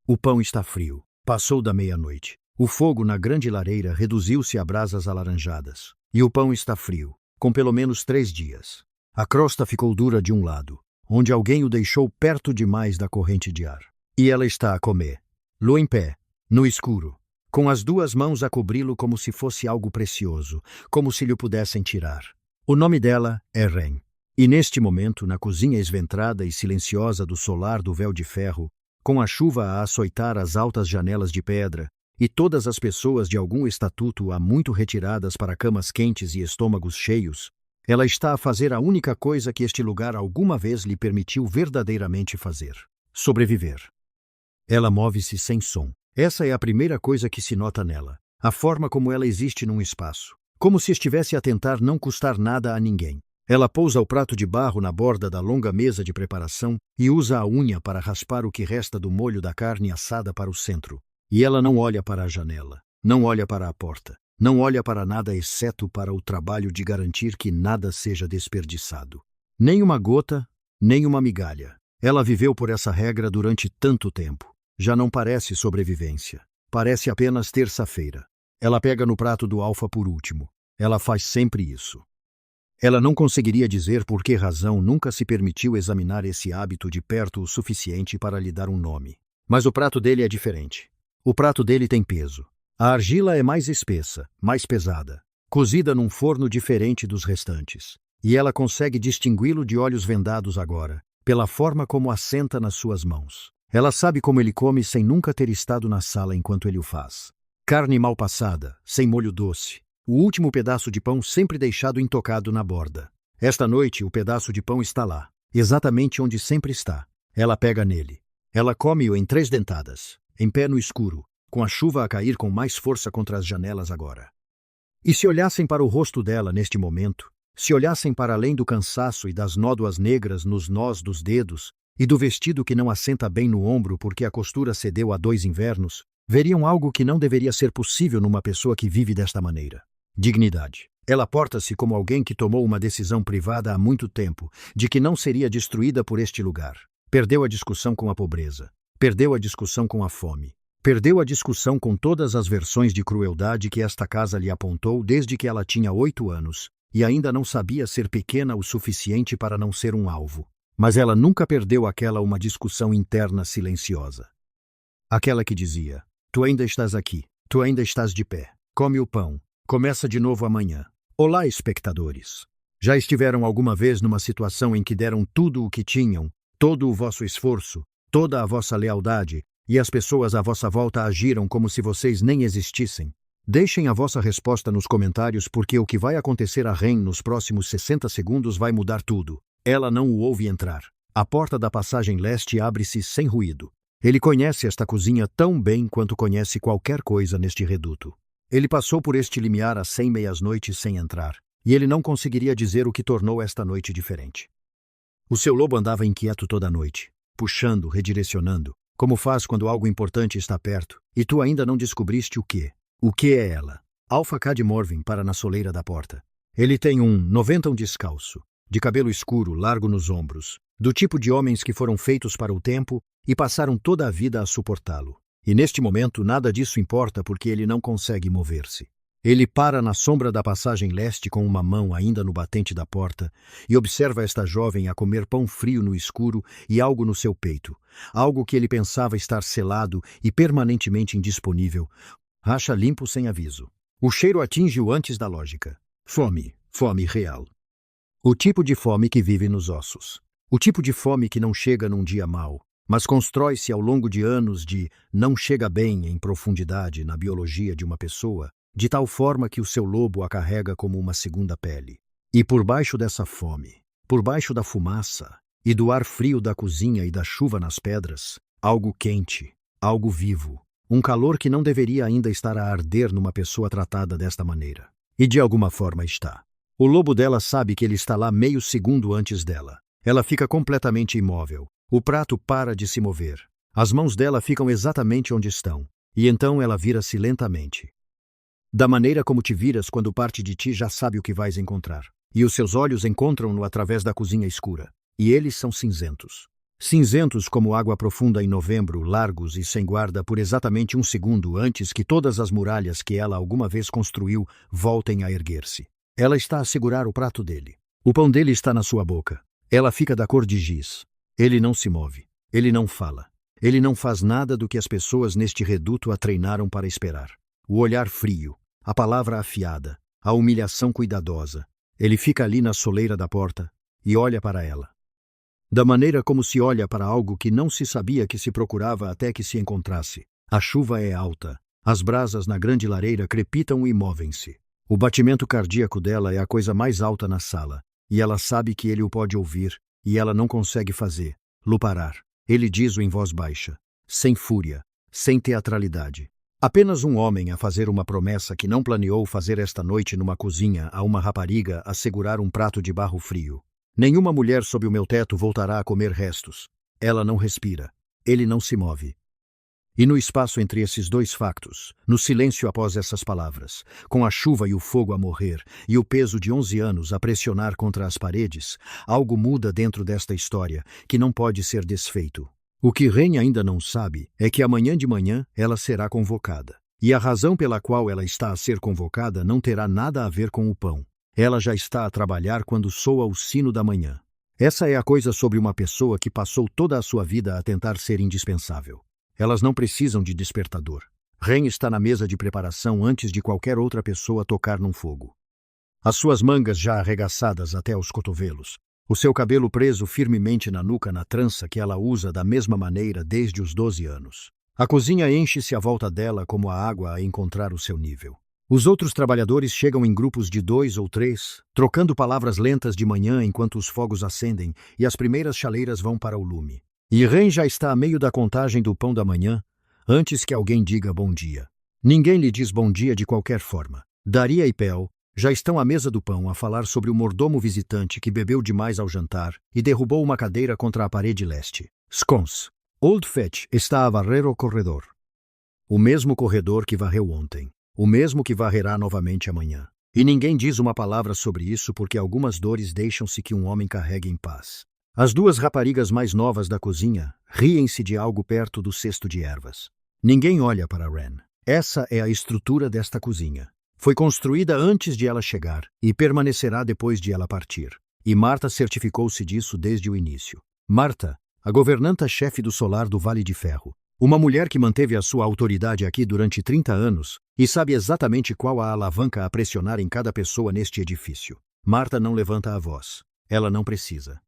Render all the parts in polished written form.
O pão está frio. Passou da meia-noite. O fogo na grande lareira reduziu-se a brasas alaranjadas. E o pão está frio, com pelo menos 3 dias. A crosta ficou dura de um lado, onde alguém o deixou perto demais da corrente de ar. E ela está a comer. Lua em pé, no escuro, com as 2 mãos a cobri-lo como se fosse algo precioso, como se lhe o pudessem tirar. O nome dela é Ren. E neste momento, na cozinha esventrada e silenciosa do solar do véu de ferro, com a chuva a açoitar as altas janelas de pedra, e todas as pessoas de algum estatuto há muito retiradas para camas quentes e estômagos cheios, ela está a fazer a única coisa que este lugar alguma vez lhe permitiu verdadeiramente fazer: sobreviver. Ela move-se sem som. Essa é a primeira coisa que se nota nela, a forma como ela existe num espaço, como se estivesse a tentar não custar nada a ninguém. Ela pousa o prato de barro na borda da longa mesa de preparação e usa a unha para raspar o que resta do molho da carne assada para o centro. E ela não olha para a janela, não olha para a porta, não olha para nada exceto para o trabalho de garantir que nada seja desperdiçado. Nem uma gota, nem uma migalha. Ela viveu por essa regra durante tanto tempo. Já não parece sobrevivência. Parece apenas terça-feira. Ela pega no prato do alfa por último. Ela faz sempre isso. Ela não conseguiria dizer por que razão nunca se permitiu examinar esse hábito de perto o suficiente para lhe dar um nome. Mas o prato dele é diferente. O prato dele tem peso. A argila é mais espessa, mais pesada, cozida num forno diferente dos restantes. E ela consegue distingui-lo de olhos vendados agora, pela forma como assenta nas suas mãos. Ela sabe como ele come sem nunca ter estado na sala enquanto ele o faz. Carne mal passada, sem molho doce. O último pedaço de pão sempre deixado intocado na borda. Esta noite, o pedaço de pão está lá, exatamente onde sempre está. Ela pega nele. Ela come-o em 3 dentadas, em pé no escuro, com a chuva a cair com mais força contra as janelas agora. E se olhassem para o rosto dela neste momento, se olhassem para além do cansaço e das nódoas negras nos nós dos dedos, e do vestido que não assenta bem no ombro porque a costura cedeu a 2 invernos, veriam algo que não deveria ser possível numa pessoa que vive desta maneira. Dignidade. Ela porta-se como alguém que tomou uma decisão privada há muito tempo, de que não seria destruída por este lugar. Perdeu a discussão com a pobreza. Perdeu a discussão com a fome. Perdeu a discussão com todas as versões de crueldade que esta casa lhe apontou desde que ela tinha 8 anos, e ainda não sabia ser pequena o suficiente para não ser um alvo. Mas ela nunca perdeu uma discussão interna silenciosa. Aquela que dizia: tu ainda estás aqui, tu ainda estás de pé, come o pão. Começa de novo amanhã. Olá, espectadores. Já estiveram alguma vez numa situação em que deram tudo o que tinham, todo o vosso esforço, toda a vossa lealdade, e as pessoas à vossa volta agiram como se vocês nem existissem? Deixem a vossa resposta nos comentários porque o que vai acontecer a Ren nos próximos 60 segundos vai mudar tudo. Ela não o ouve entrar. A porta da passagem leste abre-se sem ruído. Ele conhece esta cozinha tão bem quanto conhece qualquer coisa neste reduto. Ele passou por este limiar às 100 meias-noites sem entrar, e ele não conseguiria dizer o que tornou esta noite diferente. O seu lobo andava inquieto toda a noite, puxando, redirecionando, como faz quando algo importante está perto, e tu ainda não descobriste o que. O que é ela? Alpha Cad Morvin para na soleira da porta. Ele tem um 90 descalço, de cabelo escuro, largo nos ombros, do tipo de homens que foram feitos para o tempo e passaram toda a vida a suportá-lo. E neste momento nada disso importa porque ele não consegue mover-se. Ele para na sombra da passagem leste com uma mão ainda no batente da porta e observa esta jovem a comer pão frio no escuro e algo no seu peito, algo que ele pensava estar selado e permanentemente indisponível, racha limpo sem aviso. O cheiro atinge-o antes da lógica. Fome, fome real. O tipo de fome que vive nos ossos. O tipo de fome que não chega num dia mau, mas constrói-se ao longo de anos de não chega bem em profundidade na biologia de uma pessoa, de tal forma que o seu lobo a carrega como uma segunda pele. E por baixo dessa fome, por baixo da fumaça e do ar frio da cozinha e da chuva nas pedras, algo quente, algo vivo, um calor que não deveria ainda estar a arder numa pessoa tratada desta maneira. E de alguma forma está. O lobo dela sabe que ele está lá meio segundo antes dela. Ela fica completamente imóvel. O prato para de se mover. As mãos dela ficam exatamente onde estão. E então ela vira-se lentamente. Da maneira como te viras quando parte de ti já sabe o que vais encontrar. E os seus olhos encontram-no através da cozinha escura. E eles são cinzentos. cinzentos como água profunda em novembro, largos e sem guarda por exatamente um segundo antes que todas as muralhas que ela alguma vez construiu voltem a erguer-se. Ela está a segurar o prato dele. O pão dele está na sua boca. Ela fica da cor de giz. Ele não se move. Ele não fala. Ele não faz nada do que as pessoas neste reduto a treinaram para esperar. O olhar frio, a palavra afiada, a humilhação cuidadosa. Ele fica ali na soleira da porta e olha para ela. Da maneira como se olha para algo que não se sabia que se procurava até que se encontrasse. A chuva é alta. As brasas na grande lareira crepitam e movem-se. O batimento cardíaco dela é a coisa mais alta na sala, e ela sabe que ele o pode ouvir, e ela não consegue fazê-lo parar. Ele diz-o em voz baixa, sem fúria, sem teatralidade. Apenas um homem a fazer uma promessa que não planeou fazer esta noite numa cozinha a uma rapariga a segurar um prato de barro frio. Nenhuma mulher sob o meu teto voltará a comer restos. Ela não respira. Ele não se move. E no espaço entre esses dois factos, no silêncio após essas palavras, com a chuva e o fogo a morrer, e o peso de 11 anos a pressionar contra as paredes, algo muda dentro desta história que não pode ser desfeito. O que Ren ainda não sabe é que amanhã de manhã ela será convocada. E a razão pela qual ela está a ser convocada não terá nada a ver com o pão. Ela já está a trabalhar quando soa o sino da manhã. Essa é a coisa sobre uma pessoa que passou toda a sua vida a tentar ser indispensável. Elas não precisam de despertador. Ren está na mesa de preparação antes de qualquer outra pessoa tocar num fogo. As suas mangas já arregaçadas até os cotovelos. O seu cabelo preso firmemente na nuca na trança que ela usa da mesma maneira desde os 12 anos. A cozinha enche-se à volta dela como a água a encontrar o seu nível. Os outros trabalhadores chegam em grupos de 2 ou 3, trocando palavras lentas de manhã enquanto os fogos acendem e as primeiras chaleiras vão para o lume. E Ren já está a meio da contagem do pão da manhã, antes que alguém diga bom dia. Ninguém lhe diz bom dia de qualquer forma. Daria e Pel já estão à mesa do pão a falar sobre o mordomo visitante que bebeu demais ao jantar e derrubou uma cadeira contra a parede leste. Scones. Old Fetch está a varrer o corredor. O mesmo corredor que varreu ontem. O mesmo que varrerá novamente amanhã. E ninguém diz uma palavra sobre isso porque algumas dores deixam-se que um homem carregue em paz. As duas raparigas mais novas da cozinha riem-se de algo perto do cesto de ervas. Ninguém olha para Ren. Essa é a estrutura desta cozinha. Foi construída antes de ela chegar e permanecerá depois de ela partir. E Marta certificou-se disso desde o início. Marta, a governanta-chefe do solar do Vale de Ferro. Uma mulher que manteve a sua autoridade aqui durante 30 anos e sabe exatamente qual a alavanca a pressionar em cada pessoa neste edifício. Marta não levanta a voz. Ela não precisa.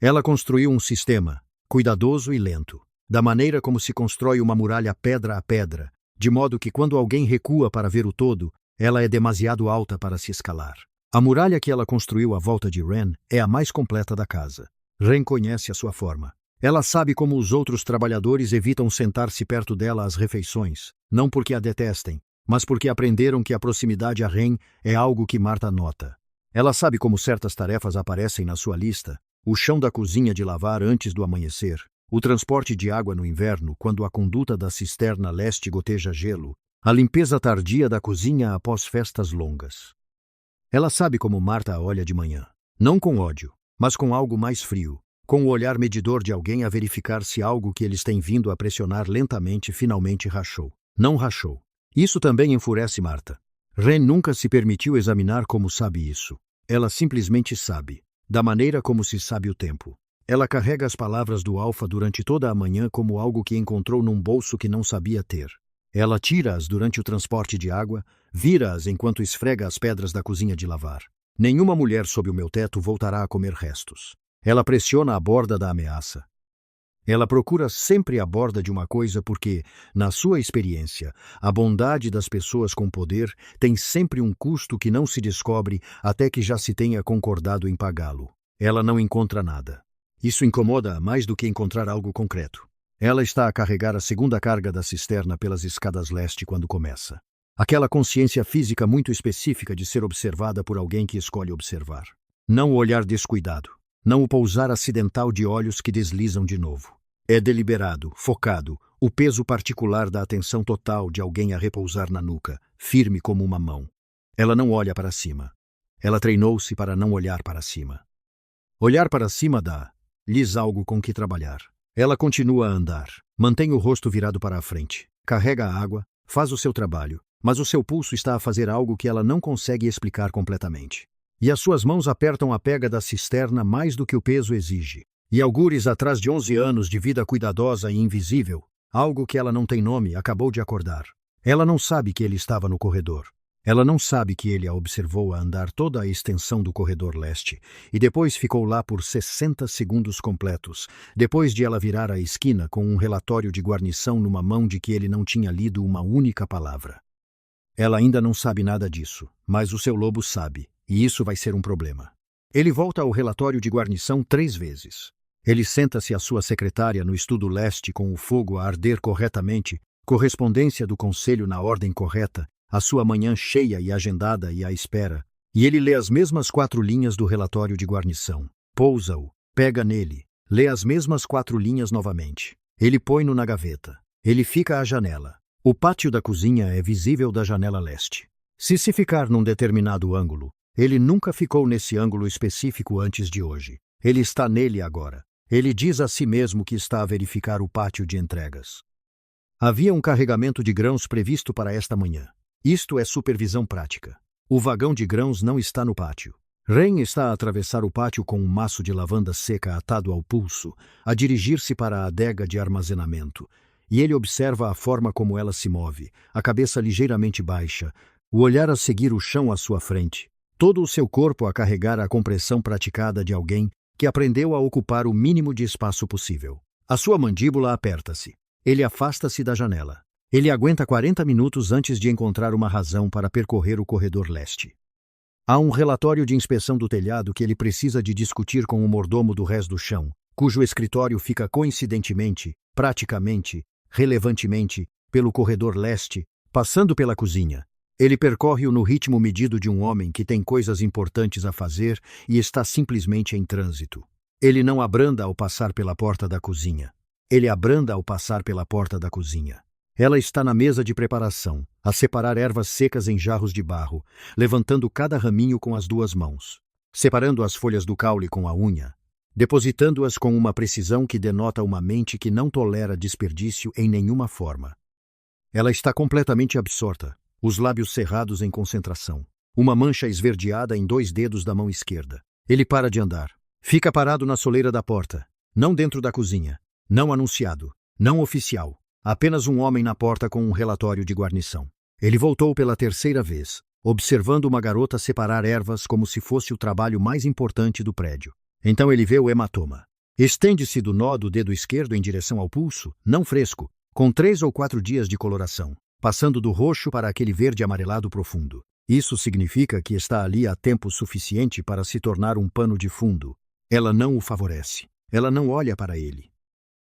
Ela construiu um sistema, cuidadoso e lento, da maneira como se constrói uma muralha pedra a pedra, de modo que quando alguém recua para ver o todo, ela é demasiado alta para se escalar. A muralha que ela construiu à volta de Ren é a mais completa da casa. Ren conhece a sua forma. Ela sabe como os outros trabalhadores evitam sentar-se perto dela às refeições, não porque a detestem, mas porque aprenderam que a proximidade a Ren é algo que Marta nota. Ela sabe como certas tarefas aparecem na sua lista, o chão da cozinha de lavar antes do amanhecer, o transporte de água no inverno quando a conduta da cisterna leste goteja gelo, a limpeza tardia da cozinha após festas longas. Ela sabe como Marta a olha de manhã, não com ódio, mas com algo mais frio, com o olhar medidor de alguém a verificar se algo que eles têm vindo a pressionar lentamente finalmente rachou. Não rachou. Isso também enfurece Marta. Ren nunca se permitiu examinar como sabe isso. Ela simplesmente sabe, da maneira como se sabe o tempo. Ela carrega as palavras do Alfa durante toda a manhã como algo que encontrou num bolso que não sabia ter. Ela tira-as durante o transporte de água, vira-as enquanto esfrega as pedras da cozinha de lavar. Nenhuma mulher sob o meu teto voltará a comer restos. Ela pressiona a borda da ameaça. Ela procura sempre a borda de uma coisa porque, na sua experiência, a bondade das pessoas com poder tem sempre um custo que não se descobre até que já se tenha concordado em pagá-lo. Ela não encontra nada. Isso incomoda-a mais do que encontrar algo concreto. Ela está a carregar a segunda carga da cisterna pelas escadas leste quando começa. Aquela consciência física muito específica de ser observada por alguém que escolhe observar. Não o olhar descuidado. Não o pousar acidental de olhos que deslizam de novo. É deliberado, focado, o peso particular da atenção total de alguém a repousar na nuca, firme como uma mão. Ela não olha para cima. Ela treinou-se para não olhar para cima. Olhar para cima dá lhes algo com que trabalhar. Ela continua a andar, mantém o rosto virado para a frente, carrega a água, faz o seu trabalho, mas o seu pulso está a fazer algo que ela não consegue explicar completamente. E as suas mãos apertam a pega da cisterna mais do que o peso exige. E algures atrás de 11 anos de vida cuidadosa e invisível, algo que ela não tem nome, acabou de acordar. Ela não sabe que ele estava no corredor. Ela não sabe que ele a observou a andar toda a extensão do corredor leste, e depois ficou lá por 60 segundos completos, depois de ela virar a esquina com um relatório de guarnição numa mão de que ele não tinha lido uma única palavra. Ela ainda não sabe nada disso, mas o seu lobo sabe, e isso vai ser um problema. Ele volta ao relatório de guarnição 3 vezes. Ele senta-se à sua secretária no estudo leste com o fogo a arder corretamente, correspondência do conselho na ordem correta, a sua manhã cheia e agendada e à espera, e ele lê as mesmas 4 linhas do relatório de guarnição. Pousa-o, pega nele, lê as mesmas 4 linhas novamente. Ele põe-no na gaveta. Ele fica à janela. O pátio da cozinha é visível da janela leste. Se ficar num determinado ângulo, ele nunca ficou nesse ângulo específico antes de hoje. Ele está nele agora. Ele diz a si mesmo que está a verificar o pátio de entregas. Havia um carregamento de grãos previsto para esta manhã. Isto é supervisão prática. O vagão de grãos não está no pátio. Ren está a atravessar o pátio com um maço de lavanda seca atado ao pulso, a dirigir-se para a adega de armazenamento, e ele observa a forma como ela se move, a cabeça ligeiramente baixa, o olhar a seguir o chão à sua frente, todo o seu corpo a carregar a compressão praticada de alguém que aprendeu a ocupar o mínimo de espaço possível. A sua mandíbula aperta-se. Ele afasta-se da janela. Ele aguenta 40 minutos antes de encontrar uma razão para percorrer o corredor leste. Há um relatório de inspeção do telhado que ele precisa de discutir com o mordomo do resto do chão, cujo escritório fica coincidentemente, praticamente, relevantemente, pelo corredor leste, passando pela cozinha. Ele percorre-o no ritmo medido de um homem que tem coisas importantes a fazer e está simplesmente em trânsito. Ele não abranda ao passar pela porta da cozinha. Ele abranda ao passar pela porta da cozinha. Ela está na mesa de preparação, a separar ervas secas em jarros de barro, levantando cada raminho com as 2 mãos, separando as folhas do caule com a unha, depositando-as com uma precisão que denota uma mente que não tolera desperdício em nenhuma forma. Ela está completamente absorta, os lábios cerrados em concentração, uma mancha esverdeada em 2 dedos da mão esquerda. Ele para de andar. Fica parado na soleira da porta, não dentro da cozinha, não anunciado, não oficial. Apenas um homem na porta com um relatório de guarnição. Ele voltou pela 3ª vez, observando uma garota separar ervas como se fosse o trabalho mais importante do prédio. Então ele vê o hematoma. Estende-se do nó do dedo esquerdo em direção ao pulso, não fresco, com 3 ou 4 dias de coloração, passando do roxo para aquele verde amarelado profundo. Isso significa que está ali há tempo suficiente para se tornar um pano de fundo. Ela não o favorece. Ela não olha para ele.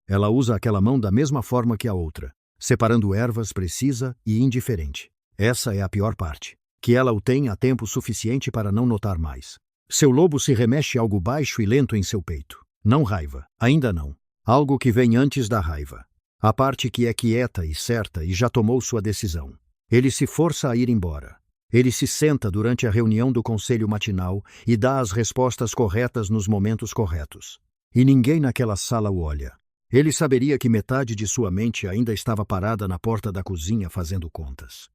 Ela usa aquela mão da mesma forma que a outra, separando ervas precisa e indiferente. Essa é a pior parte, que ela o tem há tempo suficiente para não notar mais. Seu lobo se remexe algo baixo e lento em seu peito. Não raiva, ainda não. Algo que vem antes da raiva. A parte que é quieta e certa e já tomou sua decisão. Ele se força a ir embora. Ele se senta durante a reunião do conselho matinal e dá as respostas corretas nos momentos corretos. E ninguém naquela sala o olha. Ele saberia que metade de sua mente ainda estava parada na porta da cozinha fazendo contas.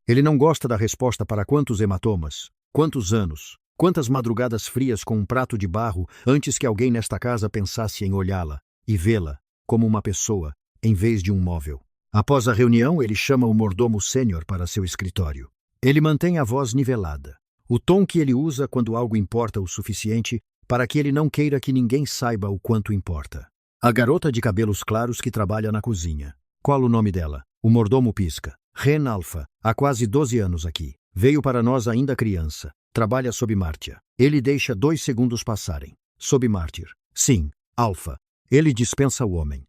Ele não gosta da resposta para quantos hematomas, quantos anos, quantas madrugadas frias com um prato de barro antes que alguém nesta casa pensasse em olhá-la e vê-la como uma pessoa, em vez de um móvel. Após a reunião, ele chama o mordomo sênior para seu escritório. Ele mantém a voz nivelada, o tom que ele usa quando algo importa o suficiente para que ele não queira que ninguém saiba o quanto importa. A garota de cabelos claros que trabalha na cozinha. Qual o nome dela? O mordomo pisca. Ren Alpha, há quase 12 anos aqui. Veio para nós ainda criança. Trabalha sob Mártia. Ele deixa 2 segundos passarem. Sob Mártir. Sim, Alpha. Ele dispensa o homem.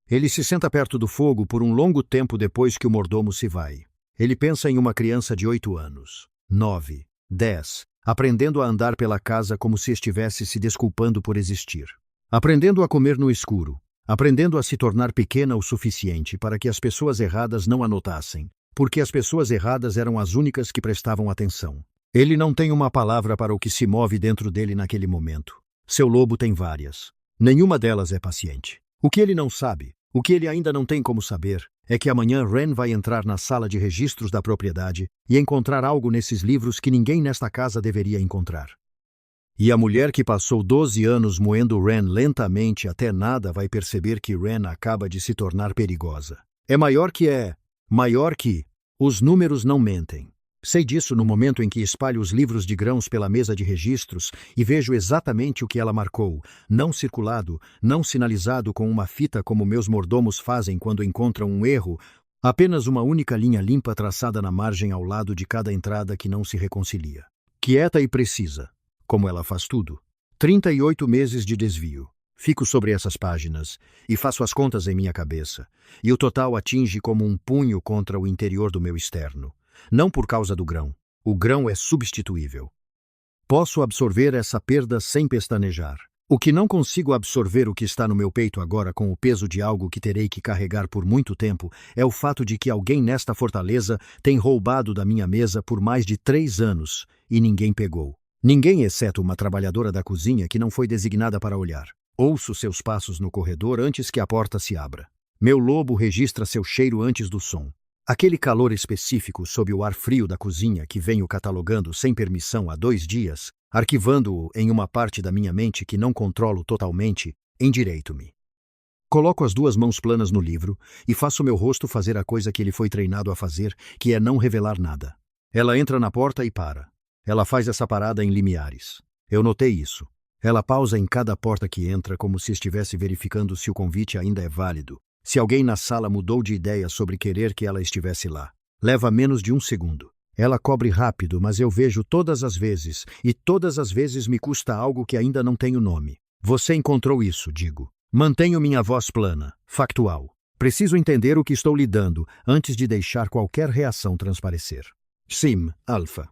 Ele se senta perto do fogo por um longo tempo depois que o mordomo se vai. Ele pensa em uma criança de 8 anos, 9, 10, aprendendo a andar pela casa como se estivesse se desculpando por existir. Aprendendo a comer no escuro, aprendendo a se tornar pequena o suficiente para que as pessoas erradas não a notassem, porque as pessoas erradas eram as únicas que prestavam atenção. Ele não tem uma palavra para o que se move dentro dele naquele momento. Seu lobo tem várias. Nenhuma delas é paciente. O que ele não sabe, o que ele ainda não tem como saber, é que amanhã Ren vai entrar na sala de registros da propriedade e encontrar algo nesses livros que ninguém nesta casa deveria encontrar. E a mulher que passou 12 anos moendo Ren lentamente até nada vai perceber que Ren acaba de se tornar perigosa. É maior que. Os números não mentem. Sei disso no momento em que espalho os livros de grãos pela mesa de registros e vejo exatamente o que ela marcou, não circulado, não sinalizado com uma fita como meus mordomos fazem quando encontram um erro, apenas uma única linha limpa traçada na margem ao lado de cada entrada que não se reconcilia. Quieta e precisa, como ela faz tudo. 38 meses de desvio. Fico sobre essas páginas e faço as contas em minha cabeça, e o total atinge como um punho contra o interior do meu externo. Não por causa do grão. O grão é substituível. Posso absorver essa perda sem pestanejar. O que não consigo absorver o que está no meu peito agora com o peso de algo que terei que carregar por muito tempo é o fato de que alguém nesta fortaleza tem roubado da minha mesa por mais de 3 anos e ninguém pegou. Ninguém exceto uma trabalhadora da cozinha que não foi designada para olhar. Ouço seus passos no corredor antes que a porta se abra. Meu lobo registra seu cheiro antes do som. Aquele calor específico sob o ar frio da cozinha que venho catalogando sem permissão há 2 dias, arquivando-o em uma parte da minha mente que não controlo totalmente, endireito-me. Coloco as 2 mãos planas no livro e faço meu rosto fazer a coisa que ele foi treinado a fazer, que é não revelar nada. Ela entra na porta e para. Ela faz essa parada em limiares. Eu notei isso. Ela pausa em cada porta que entra como se estivesse verificando se o convite ainda é válido. Se alguém na sala mudou de ideia sobre querer que ela estivesse lá. Leva menos de 1 segundo. Ela cobre rápido, mas eu vejo todas as vezes, e todas as vezes me custa algo que ainda não tenho nome. Você encontrou isso, digo. Mantenho minha voz plana, factual. Preciso entender o que estou lidando antes de deixar qualquer reação transparecer. Sim, Alpha.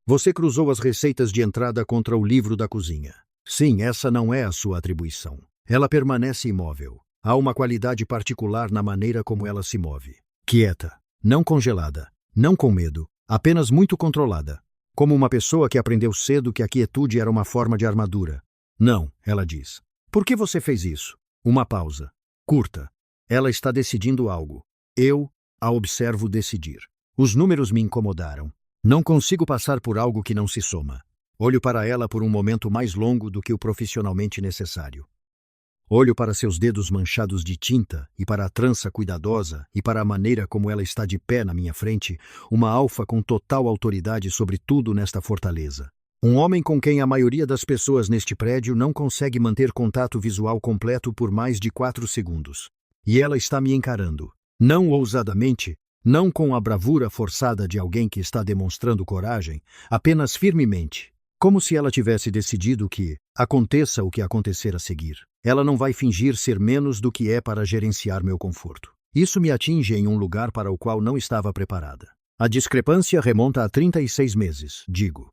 Você cruzou as receitas de entrada contra o livro da cozinha. Sim, essa não é a sua atribuição. Ela permanece imóvel. Há uma qualidade particular na maneira como ela se move. Quieta, não congelada, não com medo, apenas muito controlada. Como uma pessoa que aprendeu cedo que a quietude era uma forma de armadura. Não, ela diz. Por que você fez isso? Uma pausa. Curta. Ela está decidindo algo. Eu a observo decidir. Os números me incomodaram. Não consigo passar por algo que não se soma. Olho para ela por um momento mais longo do que o profissionalmente necessário. Olho para seus dedos manchados de tinta e para a trança cuidadosa e para a maneira como ela está de pé na minha frente, uma alfa com total autoridade sobre tudo nesta fortaleza. Um homem com quem a maioria das pessoas neste prédio não consegue manter contato visual completo por mais de 4 segundos. E ela está me encarando. Não ousadamente, não com a bravura forçada de alguém que está demonstrando coragem, apenas firmemente. Como se ela tivesse decidido que, aconteça o que acontecer a seguir, ela não vai fingir ser menos do que é para gerenciar meu conforto. Isso me atinge em um lugar para o qual não estava preparada. A discrepância remonta a 36 meses, digo.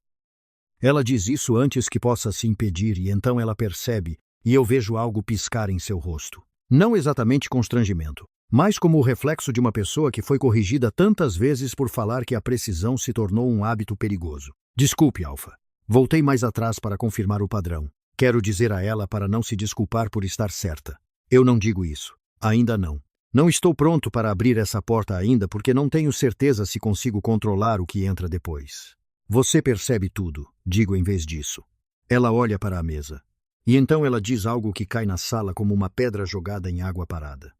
Ela diz isso antes que possa se impedir e então ela percebe, e eu vejo algo piscar em seu rosto. Não exatamente constrangimento, mas como o reflexo de uma pessoa que foi corrigida tantas vezes por falar que a precisão se tornou um hábito perigoso. Desculpe, Alpha. Voltei mais atrás para confirmar o padrão. Quero dizer a ela para não se desculpar por estar certa. Eu não digo isso. Ainda não. Não estou pronto para abrir essa porta ainda porque não tenho certeza se consigo controlar o que entra depois. Você percebe tudo, digo em vez disso. Ela olha para a mesa. E então ela diz algo que cai na sala como uma pedra jogada em água parada.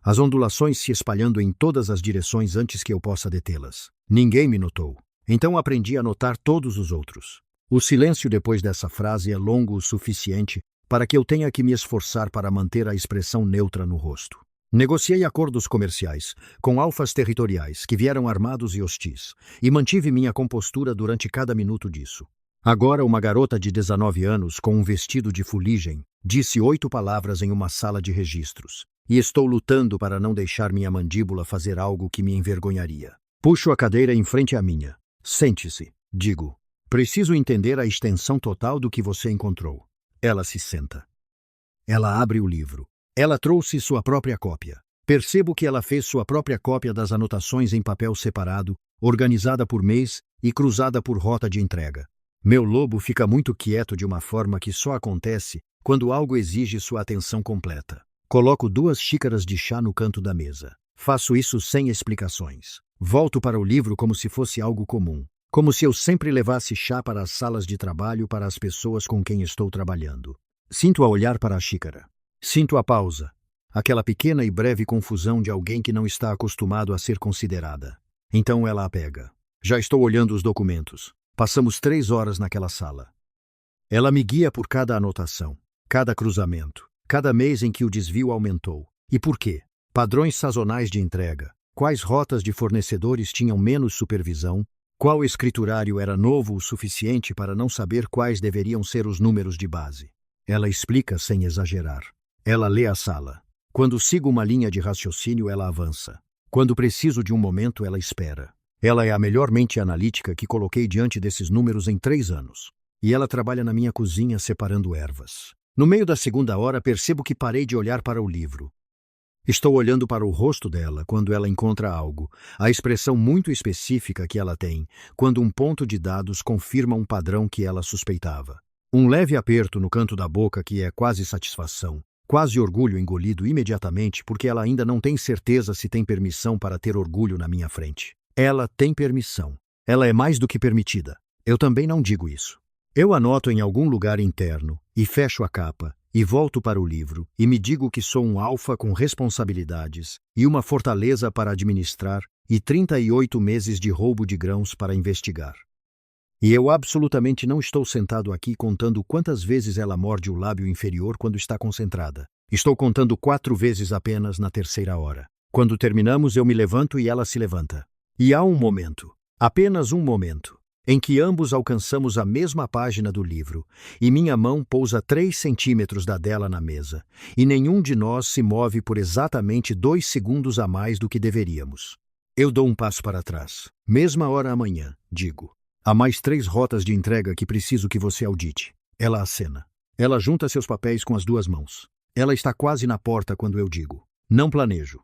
As ondulações se espalhando em todas as direções antes que eu possa detê-las. Ninguém me notou. Então aprendi a notar todos os outros. O silêncio depois dessa frase é longo o suficiente para que eu tenha que me esforçar para manter a expressão neutra no rosto. Negociei acordos comerciais com alfas territoriais que vieram armados e hostis, e mantive minha compostura durante cada minuto disso. Agora uma garota de 19 anos com um vestido de fuligem disse 8 palavras em uma sala de registros, e estou lutando para não deixar minha mandíbula fazer algo que me envergonharia. Puxo a cadeira em frente à minha. Sente-se, digo. Preciso entender a extensão total do que você encontrou. Ela se senta. Ela abre o livro. Ela trouxe sua própria cópia. Percebo que ela fez sua própria cópia das anotações em papel separado, organizada por mês e cruzada por rota de entrega. Meu lobo fica muito quieto de uma forma que só acontece quando algo exige sua atenção completa. Coloco 2 xícaras de chá no canto da mesa. Faço isso sem explicações. Volto para o livro como se fosse algo comum. Como se eu sempre levasse chá para as salas de trabalho para as pessoas com quem estou trabalhando. Sinto a olhar para a xícara. Sinto a pausa. Aquela pequena e breve confusão de alguém que não está acostumado a ser considerada. Então ela a pega. Já estou olhando os documentos. Passamos 3 horas naquela sala. Ela me guia por cada anotação, cada cruzamento, cada mês em que o desvio aumentou. E por quê? Padrões sazonais de entrega. Quais rotas de fornecedores tinham menos supervisão? Qual escriturário era novo o suficiente para não saber quais deveriam ser os números de base? Ela explica sem exagerar. Ela lê a sala. Quando sigo uma linha de raciocínio, ela avança. Quando preciso de um momento, ela espera. Ela é a melhor mente analítica que coloquei diante desses números em 3 anos. E ela trabalha na minha cozinha separando ervas. No meio da segunda hora, percebo que parei de olhar para o livro. Estou olhando para o rosto dela quando ela encontra algo, a expressão muito específica que ela tem, quando um ponto de dados confirma um padrão que ela suspeitava. Um leve aperto no canto da boca que é quase satisfação, quase orgulho engolido imediatamente porque ela ainda não tem certeza se tem permissão para ter orgulho na minha frente. Ela tem permissão. Ela é mais do que permitida. Eu também não digo isso. Eu anoto em algum lugar interno, e fecho a capa, e volto para o livro, e me digo que sou um alfa com responsabilidades, e uma fortaleza para administrar, e 38 meses de roubo de grãos para investigar. E eu absolutamente não estou sentado aqui contando quantas vezes ela morde o lábio inferior quando está concentrada. Estou contando 4 vezes apenas na 3ª hora. Quando terminamos, eu me levanto e ela se levanta. E há um momento, apenas um momento, em que ambos alcançamos a mesma página do livro, e minha mão pousa 3 centímetros da dela na mesa, e nenhum de nós se move por exatamente 2 segundos a mais do que deveríamos. Eu dou um passo para trás. Mesma hora amanhã, digo. Há mais 3 rotas de entrega que preciso que você audite. Ela acena. Ela junta seus papéis com as 2 mãos. Ela está quase na porta quando eu digo. Não planejo.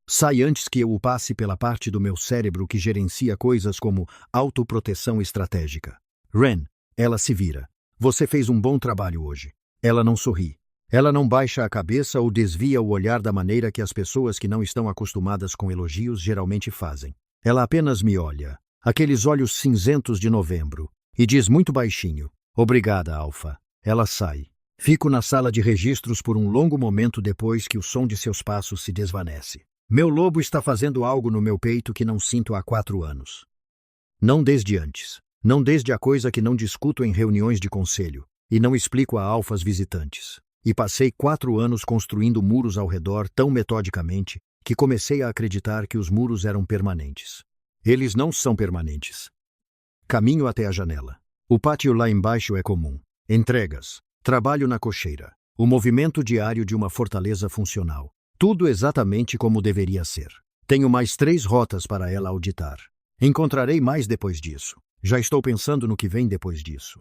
Sai antes que eu o passe pela parte do meu cérebro que gerencia coisas como autoproteção estratégica. Ren, ela se vira. Você fez um bom trabalho hoje. Ela não sorri. Ela não baixa a cabeça ou desvia o olhar da maneira que as pessoas que não estão acostumadas com elogios geralmente fazem. Ela apenas me olha, aqueles olhos cinzentos de novembro, e diz muito baixinho, obrigada, Alfa. Ela sai. Fico na sala de registros por um longo momento depois que o som de seus passos se desvanece. Meu lobo está fazendo algo no meu peito que não sinto há 4 anos. Não desde antes. Não desde a coisa que não discuto em reuniões de conselho, e não explico a alfas visitantes. E passei 4 anos construindo muros ao redor tão metodicamente que comecei a acreditar que os muros eram permanentes. Eles não são permanentes. Caminho até a janela. O pátio lá embaixo é comum. Entregas. Trabalho na cocheira. O movimento diário de uma fortaleza funcional. Tudo exatamente como deveria ser. Tenho mais 3 rotas para ela auditar. Encontrarei mais depois disso. Já estou pensando no que vem depois disso.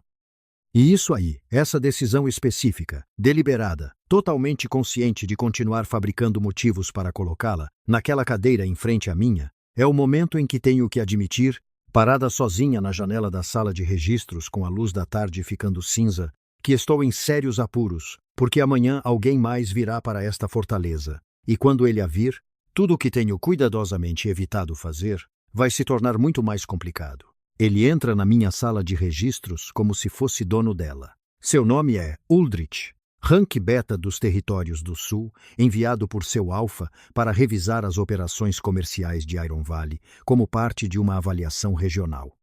E isso aí, essa decisão específica, deliberada, totalmente consciente de continuar fabricando motivos para colocá-la naquela cadeira em frente à minha, é o momento em que tenho que admitir, parada sozinha na janela da sala de registros com a luz da tarde ficando cinza, que estou em sérios apuros, porque amanhã alguém mais virá para esta fortaleza, e quando ele a vir, tudo o que tenho cuidadosamente evitado fazer vai se tornar muito mais complicado. Ele entra na minha sala de registros como se fosse dono dela. Seu nome é Uldrich, rank beta dos Territórios do Sul, enviado por seu alfa para revisar as operações comerciais de Iron Valley como parte de uma avaliação regional.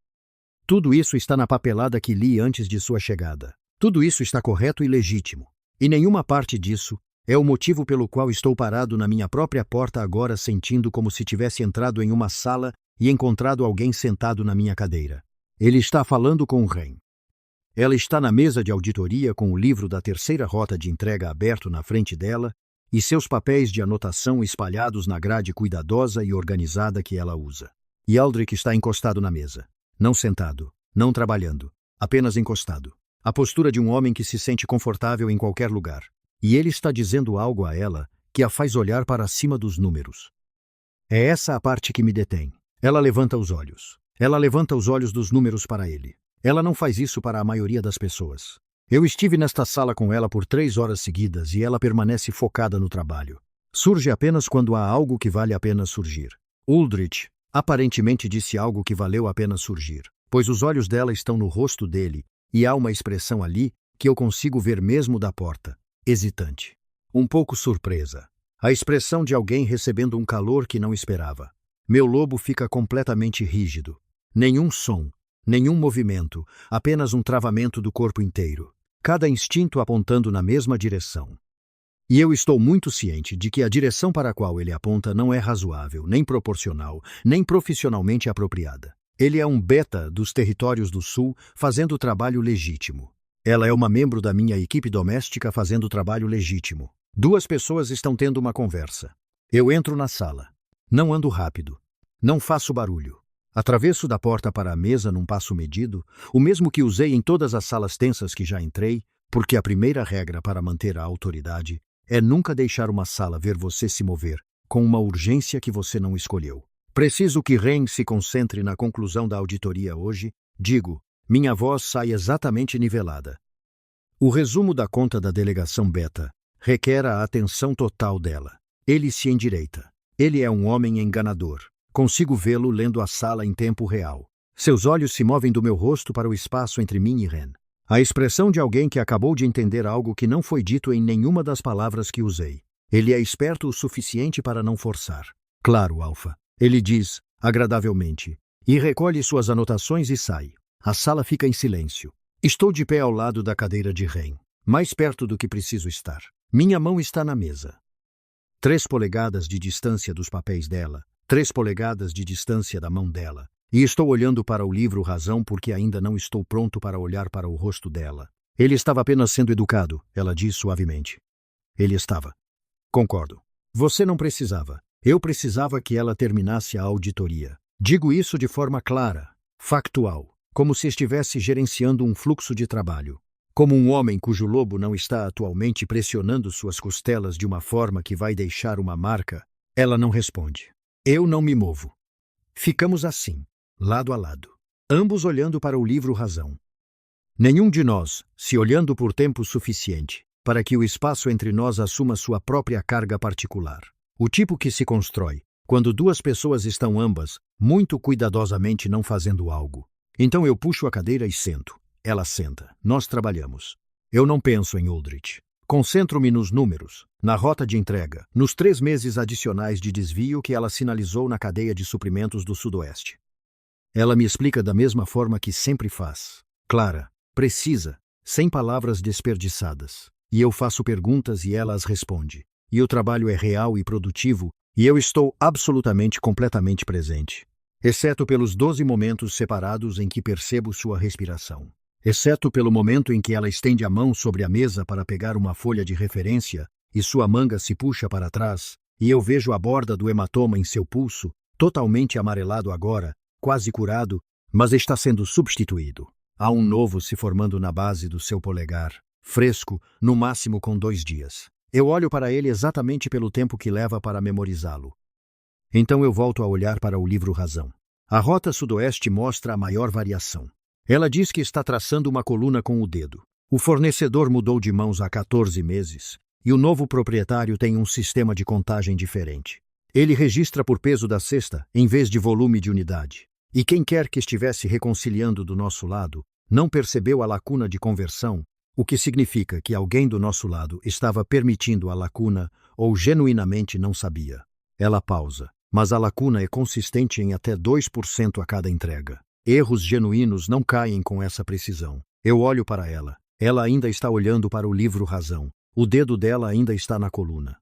Tudo isso está na papelada que li antes de sua chegada. Tudo isso está correto e legítimo. E nenhuma parte disso é o motivo pelo qual estou parado na minha própria porta agora sentindo como se tivesse entrado em uma sala e encontrado alguém sentado na minha cadeira. Ele está falando com o Ren. Ela está na mesa de auditoria com o livro da 3ª rota de entrega aberto na frente dela e seus papéis de anotação espalhados na grade cuidadosa e organizada que ela usa. E Aldrich está encostado na mesa. Não sentado, não trabalhando, apenas encostado. A postura de um homem que se sente confortável em qualquer lugar. E ele está dizendo algo a ela que a faz olhar para cima dos números. É essa a parte que me detém. Ela levanta os olhos. Ela levanta os olhos dos números para ele. Ela não faz isso para a maioria das pessoas. Eu estive nesta sala com ela por 3 horas seguidas e ela permanece focada no trabalho. Surge apenas quando há algo que vale a pena surgir. Uldrich aparentemente disse algo que valeu a pena surgir, pois os olhos dela estão no rosto dele e há uma expressão ali que eu consigo ver mesmo da porta, hesitante. Um pouco surpresa. A expressão de alguém recebendo um calor que não esperava. Meu lobo fica completamente rígido. Nenhum som, nenhum movimento, apenas um travamento do corpo inteiro. Cada instinto apontando na mesma direção. E eu estou muito ciente de que a direção para a qual ele aponta não é razoável, nem proporcional, nem profissionalmente apropriada. Ele é um beta dos territórios do sul fazendo trabalho legítimo. Ela é uma membro da minha equipe doméstica fazendo trabalho legítimo. 2 pessoas estão tendo uma conversa. Eu entro na sala. Não ando rápido. Não faço barulho. Atravesso da porta para a mesa num passo medido, o mesmo que usei em todas as salas tensas que já entrei, porque a primeira regra para manter a autoridade é nunca deixar uma sala ver você se mover com uma urgência que você não escolheu. Preciso que Ren se concentre na conclusão da auditoria hoje. Digo, minha voz sai exatamente nivelada. O resumo da conta da delegação beta requer a atenção total dela. Ele se endireita. Ele é um homem enganador. Consigo vê-lo lendo a sala em tempo real. Seus olhos se movem do meu rosto para o espaço entre mim e Ren. A expressão de alguém que acabou de entender algo que não foi dito em nenhuma das palavras que usei. Ele é esperto o suficiente para não forçar. Claro, Alpha. Ele diz, agradavelmente, e recolhe suas anotações e sai. A sala fica em silêncio. Estou de pé ao lado da cadeira de Ren, mais perto do que preciso estar. Minha mão está na mesa. 3 polegadas de distância dos papéis dela, 3 polegadas de distância da mão dela. E estou olhando para o livro Razão porque ainda não estou pronto para olhar para o rosto dela. Ele estava apenas sendo educado, ela diz suavemente. Ele estava. Concordo. Você não precisava. Eu precisava que ela terminasse a auditoria. Digo isso de forma clara, factual, como se estivesse gerenciando um fluxo de trabalho. Como um homem cujo lobo não está atualmente pressionando suas costelas de uma forma que vai deixar uma marca, ela não responde. Eu não me movo. Ficamos assim, lado a lado, ambos olhando para o livro Razão. Nenhum de nós, se olhando por tempo suficiente, para que o espaço entre nós assuma sua própria carga particular. O tipo que se constrói, quando 2 pessoas estão ambas, muito cuidadosamente não fazendo algo. Então eu puxo a cadeira e sento. Ela senta. Nós trabalhamos. Eu não penso em Uldrich. Concentro-me nos números, na rota de entrega, nos 3 meses adicionais de desvio que ela sinalizou na cadeia de suprimentos do Sudoeste. Ela me explica da mesma forma que sempre faz. Clara, precisa, sem palavras desperdiçadas. E eu faço perguntas e ela as responde. E o trabalho é real e produtivo, e eu estou completamente presente. Exceto pelos 12 momentos separados em que percebo sua respiração. Exceto pelo momento em que ela estende a mão sobre a mesa para pegar uma folha de referência e sua manga se puxa para trás, e eu vejo a borda do hematoma em seu pulso, totalmente amarelado agora, quase curado, mas está sendo substituído. Há um novo se formando na base do seu polegar, fresco, no máximo com 2 dias. Eu olho para ele exatamente pelo tempo que leva para memorizá-lo. Então eu volto a olhar para o livro Razão. A rota sudoeste mostra a maior variação. Ela diz que está traçando uma coluna com o dedo. O fornecedor mudou de mãos há 14 meses, e o novo proprietário tem um sistema de contagem diferente. Ele registra por peso da cesta, em vez de volume de unidade. E quem quer que estivesse reconciliando do nosso lado, não percebeu a lacuna de conversão, o que significa que alguém do nosso lado estava permitindo a lacuna ou genuinamente não sabia. Ela pausa, mas a lacuna é consistente em até 2% a cada entrega. Erros genuínos não caem com essa precisão. Eu olho para ela. Ela ainda está olhando para o livro Razão. O dedo dela ainda está na coluna.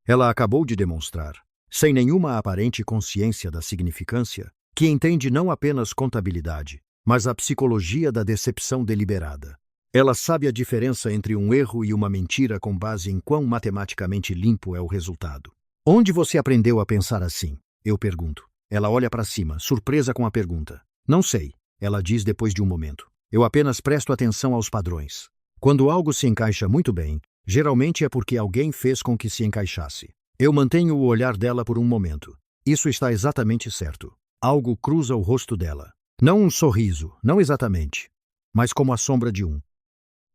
Ela acabou de demonstrar, sem nenhuma aparente consciência da significância, que entende não apenas contabilidade, mas a psicologia da decepção deliberada. Ela sabe a diferença entre um erro e uma mentira com base em quão matematicamente limpo é o resultado. Onde você aprendeu a pensar assim? Eu pergunto. Ela olha para cima, surpresa com a pergunta. Não sei, ela diz depois de um momento. Eu apenas presto atenção aos padrões. Quando algo se encaixa muito bem, geralmente é porque alguém fez com que se encaixasse. Eu mantenho o olhar dela por um momento. Isso está exatamente certo. Algo cruza o rosto dela. Não um sorriso, não exatamente, mas como a sombra de um.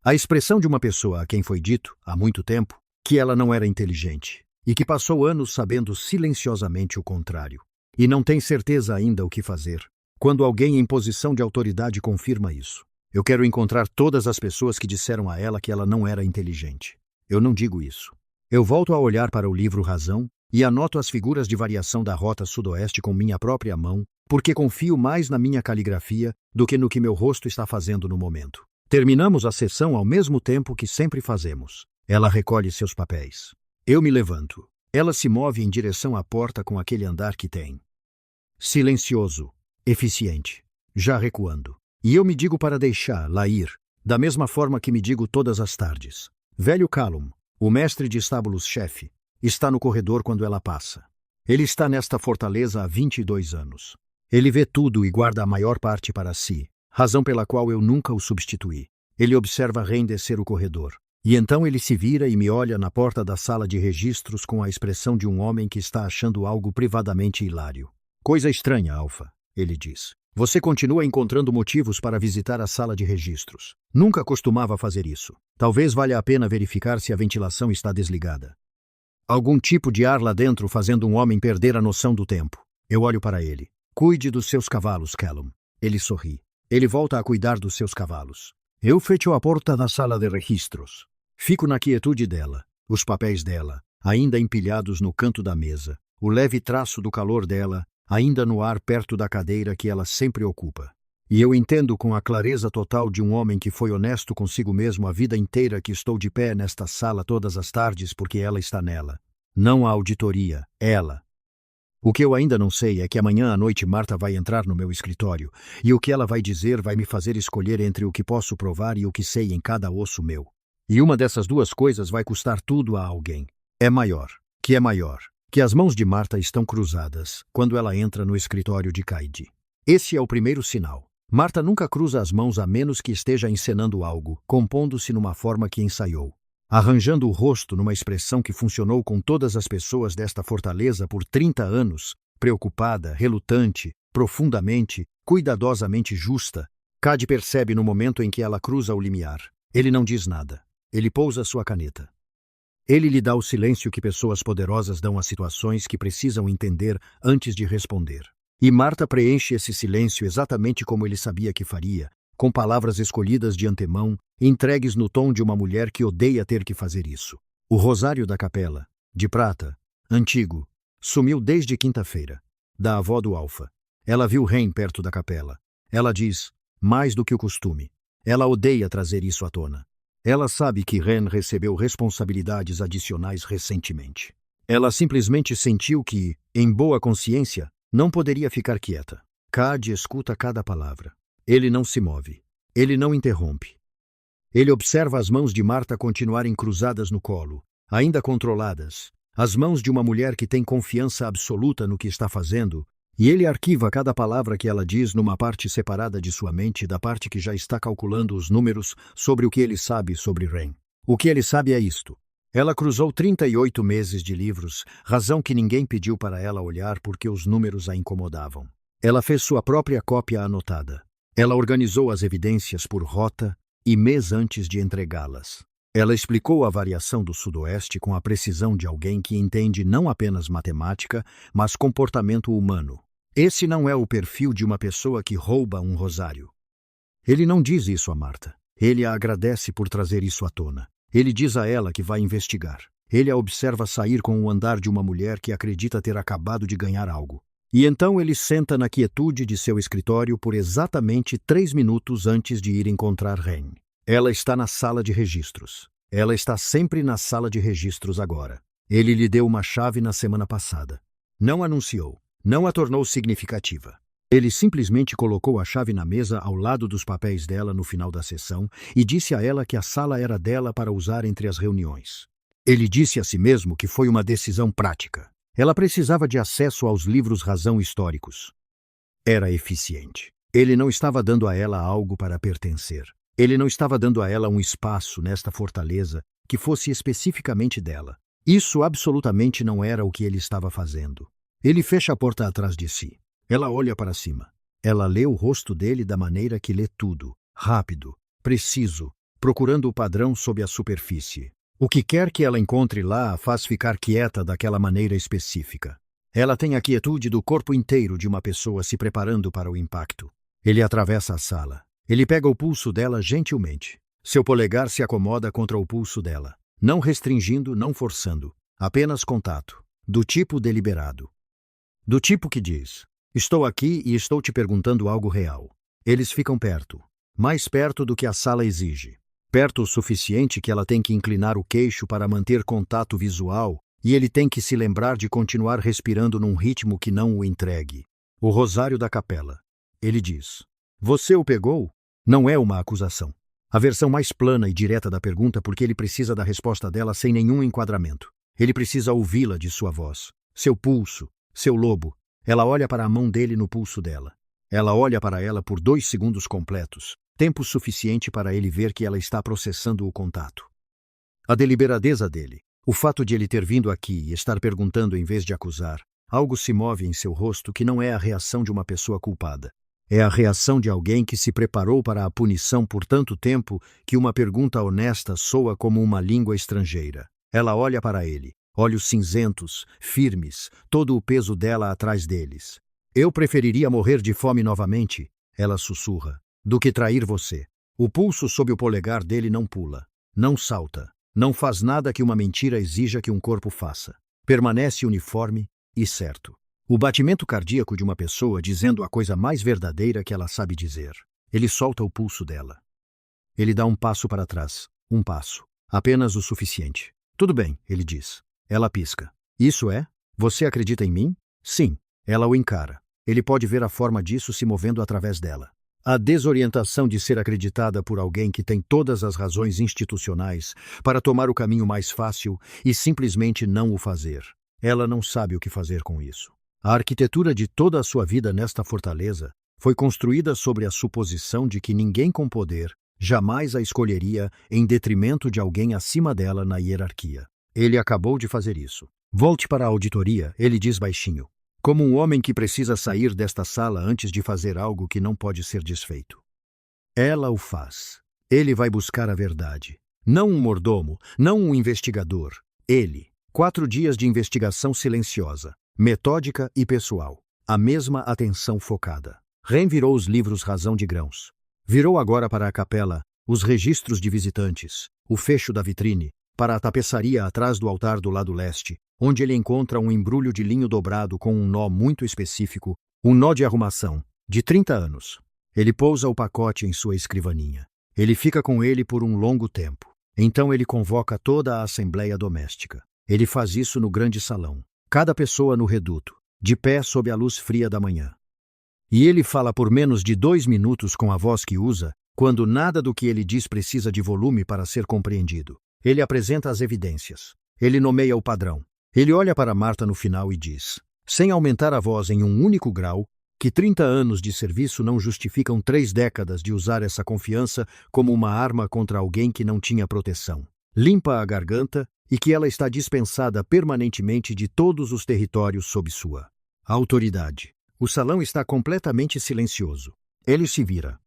A expressão de uma pessoa a quem foi dito, há muito tempo, que ela não era inteligente, e que passou anos sabendo silenciosamente o contrário, e não tem certeza ainda o que fazer, quando alguém em posição de autoridade confirma isso. Eu quero encontrar todas as pessoas que disseram a ela que ela não era inteligente. Eu não digo isso. Eu volto a olhar para o livro Razão e anoto as figuras de variação da rota sudoeste com minha própria mão, porque confio mais na minha caligrafia do que no que meu rosto está fazendo no momento. Terminamos a sessão ao mesmo tempo que sempre fazemos. Ela recolhe seus papéis. Eu me levanto. Ela se move em direção à porta com aquele andar que tem. Silencioso, eficiente, já recuando. E eu me digo para deixá-la ir, da mesma forma que me digo todas as tardes. Velho Callum, o mestre de estábulos-chefe, está no corredor quando ela passa. Ele está nesta fortaleza há 22 anos. Ele vê tudo e guarda a maior parte para si, razão pela qual eu nunca o substituí. Ele observa Ren descer o corredor. E então ele se vira e me olha na porta da sala de registros com a expressão de um homem que está achando algo privadamente hilário. Coisa estranha, Alpha, ele diz. Você continua encontrando motivos para visitar a sala de registros. Nunca costumava fazer isso. Talvez valha a pena verificar se a ventilação está desligada. Algum tipo de ar lá dentro fazendo um homem perder a noção do tempo. Eu olho para ele. Cuide dos seus cavalos, Callum. Ele sorri. Ele volta a cuidar dos seus cavalos. Eu fecho a porta da sala de registros. Fico na quietude dela, os papéis dela, ainda empilhados no canto da mesa, o leve traço do calor dela, ainda no ar perto da cadeira que ela sempre ocupa. E eu entendo com a clareza total de um homem que foi honesto consigo mesmo a vida inteira que estou de pé nesta sala todas as tardes porque ela está nela. Não a auditoria, ela. O que eu ainda não sei é que amanhã à noite Marta vai entrar no meu escritório, e o que ela vai dizer vai me fazer escolher entre o que posso provar e o que sei em cada osso meu. E uma dessas duas coisas vai custar tudo a alguém. É maior, que as mãos de Marta estão cruzadas quando ela entra no escritório de Kaidi. Esse é o primeiro sinal. Marta nunca cruza as mãos a menos que esteja encenando algo, compondo-se numa forma que ensaiou. Arranjando o rosto numa expressão que funcionou com todas as pessoas desta fortaleza por 30 anos, preocupada, relutante, profundamente, cuidadosamente justa, Cade percebe no momento em que ela cruza o limiar. Ele não diz nada. Ele pousa sua caneta. Ele lhe dá o silêncio que pessoas poderosas dão a situações que precisam entender antes de responder. E Marta preenche esse silêncio exatamente como ele sabia que faria, com palavras escolhidas de antemão, entregues no tom de uma mulher que odeia ter que fazer isso. O rosário da capela, de prata, antigo, sumiu desde quinta-feira, da avó do Alpha. Ela viu Ren perto da capela. Ela diz, mais do que o costume. Ela odeia trazer isso à tona. Ela sabe que Ren recebeu responsabilidades adicionais recentemente. Ela simplesmente sentiu que, em boa consciência, não poderia ficar quieta. Cade escuta cada palavra. Ele não se move. Ele não interrompe. Ele observa as mãos de Marta continuarem cruzadas no colo, ainda controladas, as mãos de uma mulher que tem confiança absoluta no que está fazendo, e ele arquiva cada palavra que ela diz numa parte separada de sua mente da parte que já está calculando os números sobre o que ele sabe sobre Ren. O que ele sabe é isto. Ela cruzou 38 meses de livros, razão que ninguém pediu para ela olhar porque os números a incomodavam. Ela fez sua própria cópia anotada. Ela organizou as evidências por rota e mês antes de entregá-las. Ela explicou a variação do sudoeste com a precisão de alguém que entende não apenas matemática, mas comportamento humano. Esse não é o perfil de uma pessoa que rouba um rosário. Ele não diz isso a Marta. Ele a agradece por trazer isso à tona. Ele diz a ela que vai investigar. Ele a observa sair com o andar de uma mulher que acredita ter acabado de ganhar algo. E então ele senta na quietude de seu escritório por exatamente 3 minutos antes de ir encontrar Ren. Ela está na sala de registros. Ela está sempre na sala de registros agora. Ele lhe deu uma chave na semana passada. Não anunciou. Não a tornou significativa. Ele simplesmente colocou a chave na mesa ao lado dos papéis dela no final da sessão e disse a ela que a sala era dela para usar entre as reuniões. Ele disse a si mesmo que foi uma decisão prática. Ela precisava de acesso aos livros razão históricos. Era eficiente. Ele não estava dando a ela algo para pertencer. Ele não estava dando a ela um espaço nesta fortaleza que fosse especificamente dela. Isso absolutamente não era o que ele estava fazendo. Ele fecha a porta atrás de si. Ela olha para cima. Ela lê o rosto dele da maneira que lê tudo. Rápido, preciso, procurando o padrão sob a superfície. O que quer que ela encontre lá a faz ficar quieta daquela maneira específica. Ela tem a quietude do corpo inteiro de uma pessoa se preparando para o impacto. Ele atravessa a sala. Ele pega o pulso dela gentilmente. Seu polegar se acomoda contra o pulso dela, não restringindo, não forçando, apenas contato, do tipo deliberado. Do tipo que diz: estou aqui e estou te perguntando algo real. Eles ficam perto, mais perto do que a sala exige. Perto o suficiente que ela tem que inclinar o queixo para manter contato visual e ele tem que se lembrar de continuar respirando num ritmo que não o entregue. O rosário da capela. Ele diz: você o pegou? Não é uma acusação. A versão mais plana e direta da pergunta porque ele precisa da resposta dela sem nenhum enquadramento. Ele precisa ouvi-la de sua voz. Seu pulso, seu lobo. Ela olha para a mão dele no pulso dela. Ela olha para ela por 2 segundos completos, tempo suficiente para ele ver que ela está processando o contato. A deliberadeza dele, o fato de ele ter vindo aqui e estar perguntando em vez de acusar, algo se move em seu rosto que não é a reação de uma pessoa culpada. É a reação de alguém que se preparou para a punição por tanto tempo que uma pergunta honesta soa como uma língua estrangeira. Ela olha para ele, olhos cinzentos, firmes, todo o peso dela atrás deles. Eu preferiria morrer de fome novamente, ela sussurra, do que trair você. O pulso sob o polegar dele não pula, não salta, não faz nada que uma mentira exija que um corpo faça. Permanece uniforme e certo. O batimento cardíaco de uma pessoa dizendo a coisa mais verdadeira que ela sabe dizer. Ele solta o pulso dela. Ele dá um passo para trás. Um passo. Apenas o suficiente. Tudo bem, ele diz. Ela pisca. Isso é? Você acredita em mim? Sim. Ela o encara. Ele pode ver a forma disso se movendo através dela. A desorientação de ser acreditada por alguém que tem todas as razões institucionais para tomar o caminho mais fácil e simplesmente não o fazer. Ela não sabe o que fazer com isso. A arquitetura de toda a sua vida nesta fortaleza foi construída sobre a suposição de que ninguém com poder jamais a escolheria em detrimento de alguém acima dela na hierarquia. Ele acabou de fazer isso. Volte para a auditoria, ele diz baixinho, como um homem que precisa sair desta sala antes de fazer algo que não pode ser desfeito. Ela o faz. Ele vai buscar a verdade. Não um mordomo, não um investigador. Ele. 4 dias de investigação silenciosa, metódica e pessoal. A mesma atenção focada. Ren virou os livros Razão de Grãos. Virou agora para a capela, os registros de visitantes, o fecho da vitrine, para a tapeçaria atrás do altar do lado leste, onde ele encontra um embrulho de linho dobrado com um nó muito específico, um nó de arrumação, de 30 anos. Ele pousa o pacote em sua escrivaninha. Ele fica com ele por um longo tempo. Então ele convoca toda a assembleia doméstica. Ele faz isso no grande salão. Cada pessoa no reduto, de pé sob a luz fria da manhã. E ele fala por menos de 2 minutos com a voz que usa, quando nada do que ele diz precisa de volume para ser compreendido. Ele apresenta as evidências. Ele nomeia o padrão. Ele olha para Marta no final e diz, sem aumentar a voz em um único grau, que 30 anos de serviço não justificam 3 décadas de usar essa confiança como uma arma contra alguém que não tinha proteção. Limpa a garganta e que ela está dispensada permanentemente de todos os territórios sob sua autoridade. O salão está completamente silencioso. Ele se vira.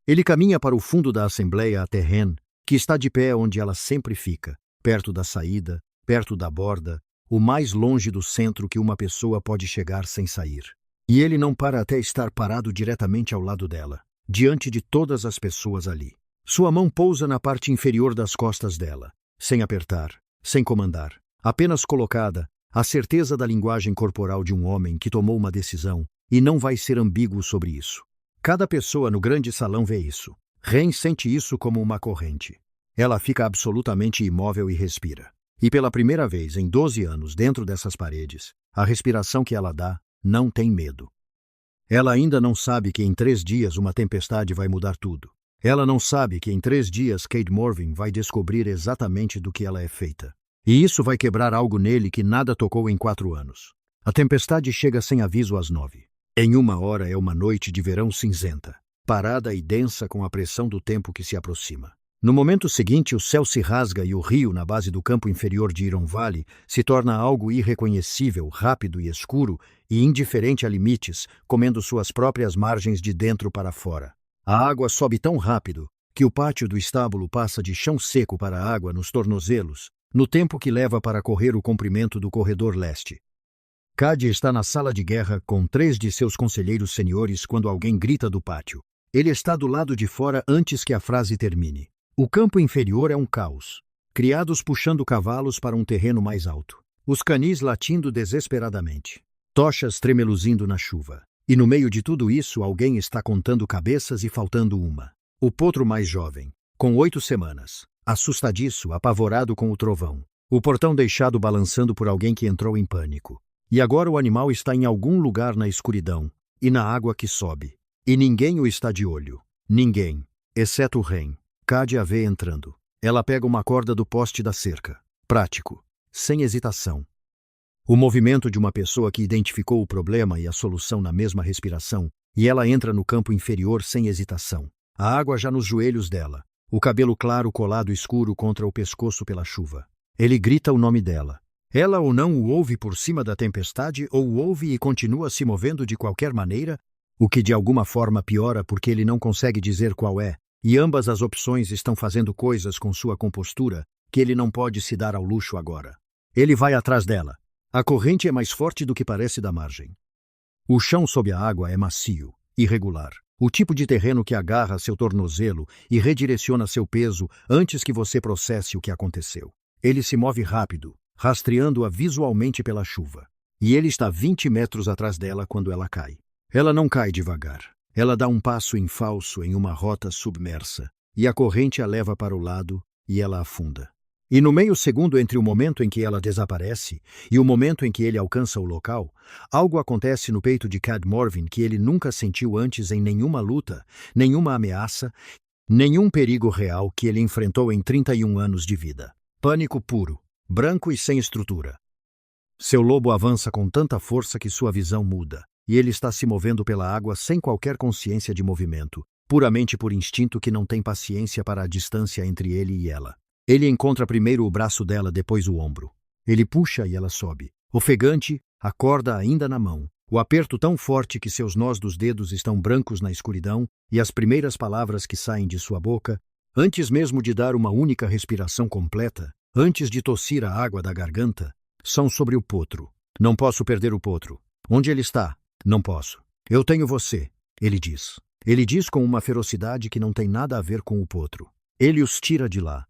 Ele caminha para o fundo da assembleia até Ren, que está de pé onde ela sempre fica, perto da saída, perto da borda, o mais longe do centro que uma pessoa pode chegar sem sair. E ele não para até estar parado diretamente ao lado dela, diante de todas as pessoas ali. Sua mão pousa na parte inferior das costas dela, sem apertar, sem comandar, apenas colocada, a certeza da linguagem corporal de um homem que tomou uma decisão e não vai ser ambíguo sobre isso. Cada pessoa no grande salão vê isso. Ren sente isso como uma corrente. Ela fica absolutamente imóvel e respira. E pela primeira vez em 12 anos dentro dessas paredes, a respiração que ela dá não tem medo. Ela ainda não sabe que em 3 dias uma tempestade vai mudar tudo. Ela não sabe que em 3 dias Cade Morven vai descobrir exatamente do que ela é feita. E isso vai quebrar algo nele que nada tocou em 4 anos. A tempestade chega sem aviso às 9. Em 1 hora é uma noite de verão cinzenta, parada e densa com a pressão do tempo que se aproxima. No momento seguinte, o céu se rasga e o rio na base do campo inferior de Iron Valley se torna algo irreconhecível, rápido e escuro e indiferente a limites, comendo suas próprias margens de dentro para fora. A água sobe tão rápido que o pátio do estábulo passa de chão seco para a água nos tornozelos, no tempo que leva para correr o comprimento do corredor leste. Cad está na sala de guerra com 3 de seus conselheiros seniores quando alguém grita do pátio. Ele está do lado de fora antes que a frase termine. O campo inferior é um caos. Criados puxando cavalos para um terreno mais alto. Os canis latindo desesperadamente. Tochas tremeluzindo na chuva. E no meio de tudo isso alguém está contando cabeças e faltando uma. O potro mais jovem, com 8 semanas. Assustadiço, apavorado com o trovão. O portão deixado balançando por alguém que entrou em pânico. E agora o animal está em algum lugar na escuridão, e na água que sobe. E ninguém o está de olho. Ninguém, exceto o Ren. Cad a vê entrando. Ela pega uma corda do poste da cerca. Prático. Sem hesitação. O movimento de uma pessoa que identificou o problema e a solução na mesma respiração, e ela entra no campo inferior sem hesitação. A água já nos joelhos dela. O cabelo claro colado escuro contra o pescoço pela chuva. Ele grita o nome dela. Ela ou não o ouve por cima da tempestade ou o ouve e continua se movendo de qualquer maneira, o que de alguma forma piora porque ele não consegue dizer qual é, e ambas as opções estão fazendo coisas com sua compostura que ele não pode se dar ao luxo agora. Ele vai atrás dela. A corrente é mais forte do que parece da margem. O chão sob a água é macio, irregular. O tipo de terreno que agarra seu tornozelo e redireciona seu peso antes que você processe o que aconteceu. Ele se move rápido, rastreando-a visualmente pela chuva. E ele está 20 metros atrás dela quando ela cai. Ela não cai devagar. Ela dá um passo em falso em uma rota submersa, e a corrente a leva para o lado e ela afunda. E no meio segundo entre o momento em que ela desaparece e o momento em que ele alcança o local, algo acontece no peito de Cad Morven que ele nunca sentiu antes em nenhuma luta, nenhuma ameaça, nenhum perigo real que ele enfrentou em 31 anos de vida. Pânico puro, branco e sem estrutura. Seu lobo avança com tanta força que sua visão muda, e ele está se movendo pela água sem qualquer consciência de movimento, puramente por instinto que não tem paciência para a distância entre ele e ela. Ele encontra primeiro o braço dela, depois o ombro. Ele puxa e ela sobe. Ofegante, a corda ainda na mão. O aperto tão forte que seus nós dos dedos estão brancos na escuridão e as primeiras palavras que saem de sua boca, antes mesmo de dar uma única respiração completa, antes de tossir a água da garganta, são sobre o potro. Não posso perder o potro. Onde ele está? Não posso. Eu tenho você, ele diz. Ele diz com uma ferocidade que não tem nada a ver com o potro. Ele os tira de lá.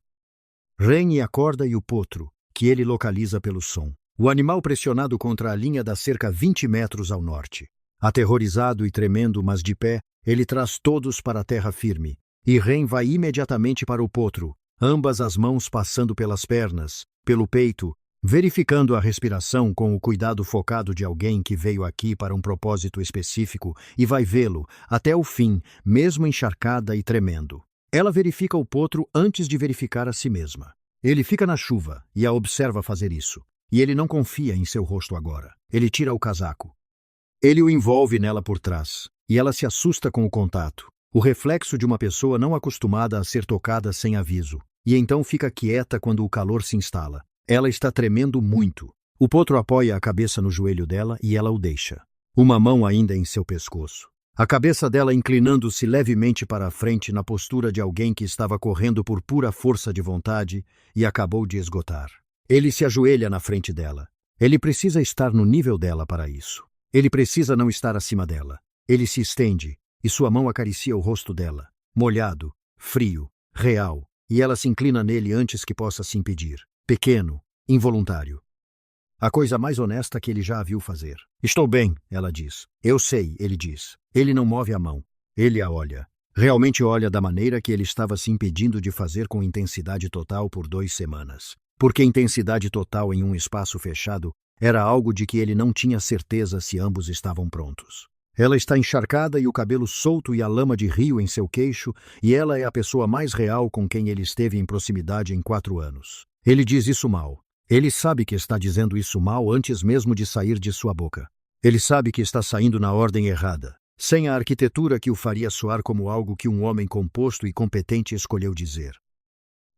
Ren a corda e o potro, que ele localiza pelo som. O animal pressionado contra a linha da cerca 20 metros ao norte. Aterrorizado e tremendo, mas de pé, ele traz todos para a terra firme. E Ren vai imediatamente para o potro, ambas as mãos passando pelas pernas, pelo peito, verificando a respiração com o cuidado focado de alguém que veio aqui para um propósito específico e vai vê-lo até o fim, mesmo encharcada e tremendo. Ela verifica o potro antes de verificar a si mesma. Ele fica na chuva e a observa fazer isso. E ele não confia em seu rosto agora. Ele tira o casaco. Ele o envolve nela por trás. E ela se assusta com o contato. O reflexo de uma pessoa não acostumada a ser tocada sem aviso. E então fica quieta quando o calor se instala. Ela está tremendo muito. O potro apoia a cabeça no joelho dela e ela o deixa. Uma mão ainda em seu pescoço. A cabeça dela inclinando-se levemente para a frente na postura de alguém que estava correndo por pura força de vontade e acabou de esgotar. Ele se ajoelha na frente dela. Ele precisa estar no nível dela para isso. Ele precisa não estar acima dela. Ele se estende e sua mão acaricia o rosto dela, molhado, frio, real, e ela se inclina nele antes que possa se impedir. Pequeno, involuntário. A coisa mais honesta que ele já a viu fazer. Estou bem, ela diz. Eu sei, ele diz. Ele não move a mão. Ele a olha. Realmente olha da maneira que ele estava se impedindo de fazer com intensidade total por 2 semanas. Porque intensidade total em um espaço fechado era algo de que ele não tinha certeza se ambos estavam prontos. Ela está encharcada e o cabelo solto e a lama de rio em seu queixo, e ela é a pessoa mais real com quem ele esteve em proximidade em 4 anos. Ele diz isso mal. Ele sabe que está dizendo isso mal antes mesmo de sair de sua boca. Ele sabe que está saindo na ordem errada, sem a arquitetura que o faria soar como algo que um homem composto e competente escolheu dizer.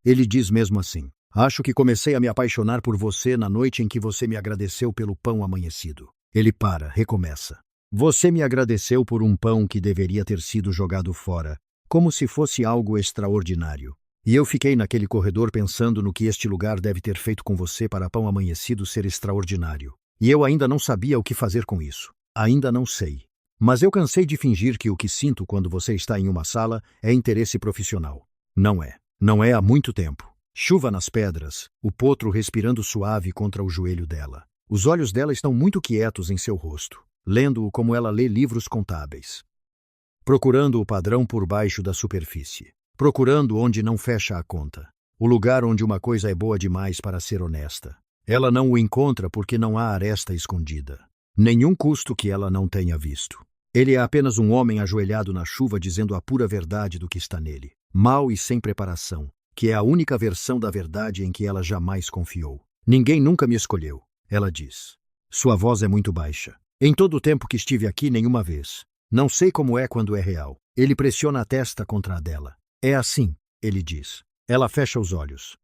Ele diz mesmo assim: acho que comecei a me apaixonar por você na noite em que você me agradeceu pelo pão amanhecido. Ele para, recomeça. Você me agradeceu por um pão que deveria ter sido jogado fora, como se fosse algo extraordinário. E eu fiquei naquele corredor pensando no que este lugar deve ter feito com você para Pão Amanhecido ser extraordinário. E eu ainda não sabia o que fazer com isso. Ainda não sei. Mas eu cansei de fingir que o que sinto quando você está em uma sala é interesse profissional. Não é. Não é há muito tempo. Chuva nas pedras, o potro respirando suave contra o joelho dela. Os olhos dela estão muito quietos em seu rosto, lendo-o como ela lê livros contábeis. Procurando o padrão por baixo da superfície. Procurando onde não fecha a conta. O lugar onde uma coisa é boa demais para ser honesta. Ela não o encontra porque não há aresta escondida. Nenhum custo que ela não tenha visto. Ele é apenas um homem ajoelhado na chuva dizendo a pura verdade do que está nele. Mau e sem preparação, que é a única versão da verdade em que ela jamais confiou. Ninguém nunca me escolheu, ela diz. Sua voz é muito baixa. Em todo o tempo que estive aqui, nenhuma vez. Não sei como é quando é real. Ele pressiona a testa contra a dela. É assim, ele diz. Ela fecha os olhos.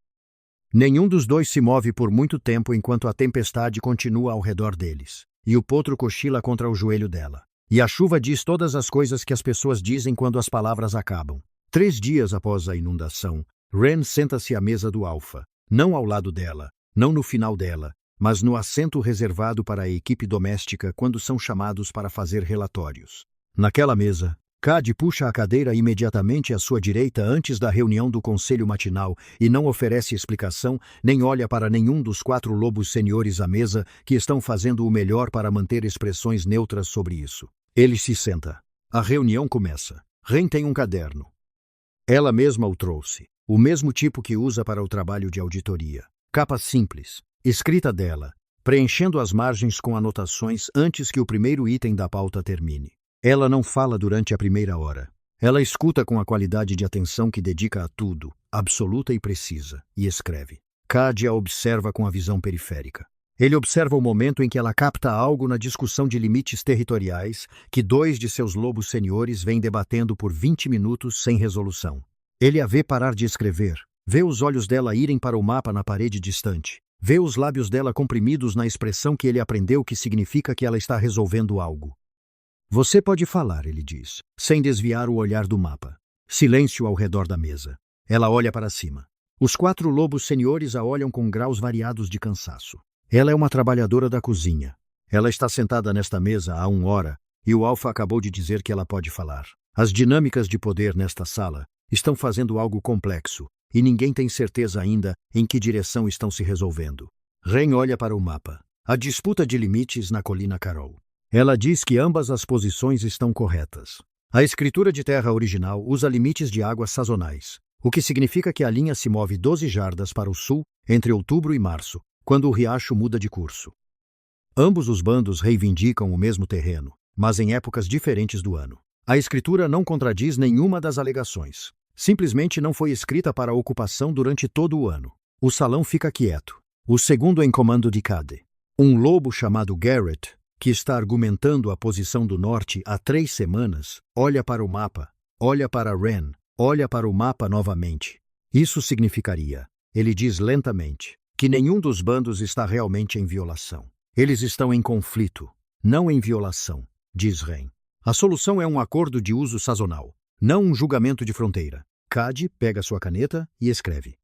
Nenhum dos dois se move por muito tempo enquanto a tempestade continua ao redor deles. E o potro cochila contra o joelho dela. E a chuva diz todas as coisas que as pessoas dizem quando as palavras acabam. 3 dias após a inundação, Ren senta-se à mesa do Alfa. Não ao lado dela, não no final dela, mas no assento reservado para a equipe doméstica quando são chamados para fazer relatórios. Naquela mesa, Cad puxa a cadeira imediatamente à sua direita antes da reunião do conselho matinal e não oferece explicação nem olha para nenhum dos 4 lobos seniores à mesa que estão fazendo o melhor para manter expressões neutras sobre isso. Ele se senta. A reunião começa. Ren tem um caderno. Ela mesma o trouxe. O mesmo tipo que usa para o trabalho de auditoria. Capa simples. Escrita dela, preenchendo as margens com anotações antes que o primeiro item da pauta termine. Ela não fala durante a primeira hora. Ela escuta com a qualidade de atenção que dedica a tudo, absoluta e precisa, e escreve. Cad a observa com a visão periférica. Ele observa o momento em que ela capta algo na discussão de limites territoriais que 2 de seus lobos seniores vêm debatendo por 20 minutos sem resolução. Ele a vê parar de escrever, vê os olhos dela irem para o mapa na parede distante, vê os lábios dela comprimidos na expressão que ele aprendeu que significa que ela está resolvendo algo. Você pode falar, ele diz, sem desviar o olhar do mapa. Silêncio ao redor da mesa. Ela olha para cima. Os 4 lobos seniores a olham com graus variados de cansaço. Ela é uma trabalhadora da cozinha. Ela está sentada nesta mesa há 1 hora e o Alfa acabou de dizer que ela pode falar. As dinâmicas de poder nesta sala estão fazendo algo complexo e ninguém tem certeza ainda em que direção estão se resolvendo. Ren olha para o mapa. A disputa de limites na Colina Carol. Ela diz que ambas as posições estão corretas. A escritura de terra original usa limites de águas sazonais, o que significa que a linha se move 12 jardas para o sul entre outubro e março, quando o riacho muda de curso. Ambos os bandos reivindicam o mesmo terreno, mas em épocas diferentes do ano. A escritura não contradiz nenhuma das alegações. Simplesmente não foi escrita para a ocupação durante todo o ano. O salão fica quieto. O segundo em comando de Cad. Um lobo chamado Garrett, que está argumentando a posição do norte há 3 semanas, olha para o mapa, olha para Ren, olha para o mapa novamente. Isso significaria, ele diz lentamente, que nenhum dos bandos está realmente em violação. Eles estão em conflito, não em violação, diz Ren. A solução é um acordo de uso sazonal, não um julgamento de fronteira. Cad pega sua caneta e escreve.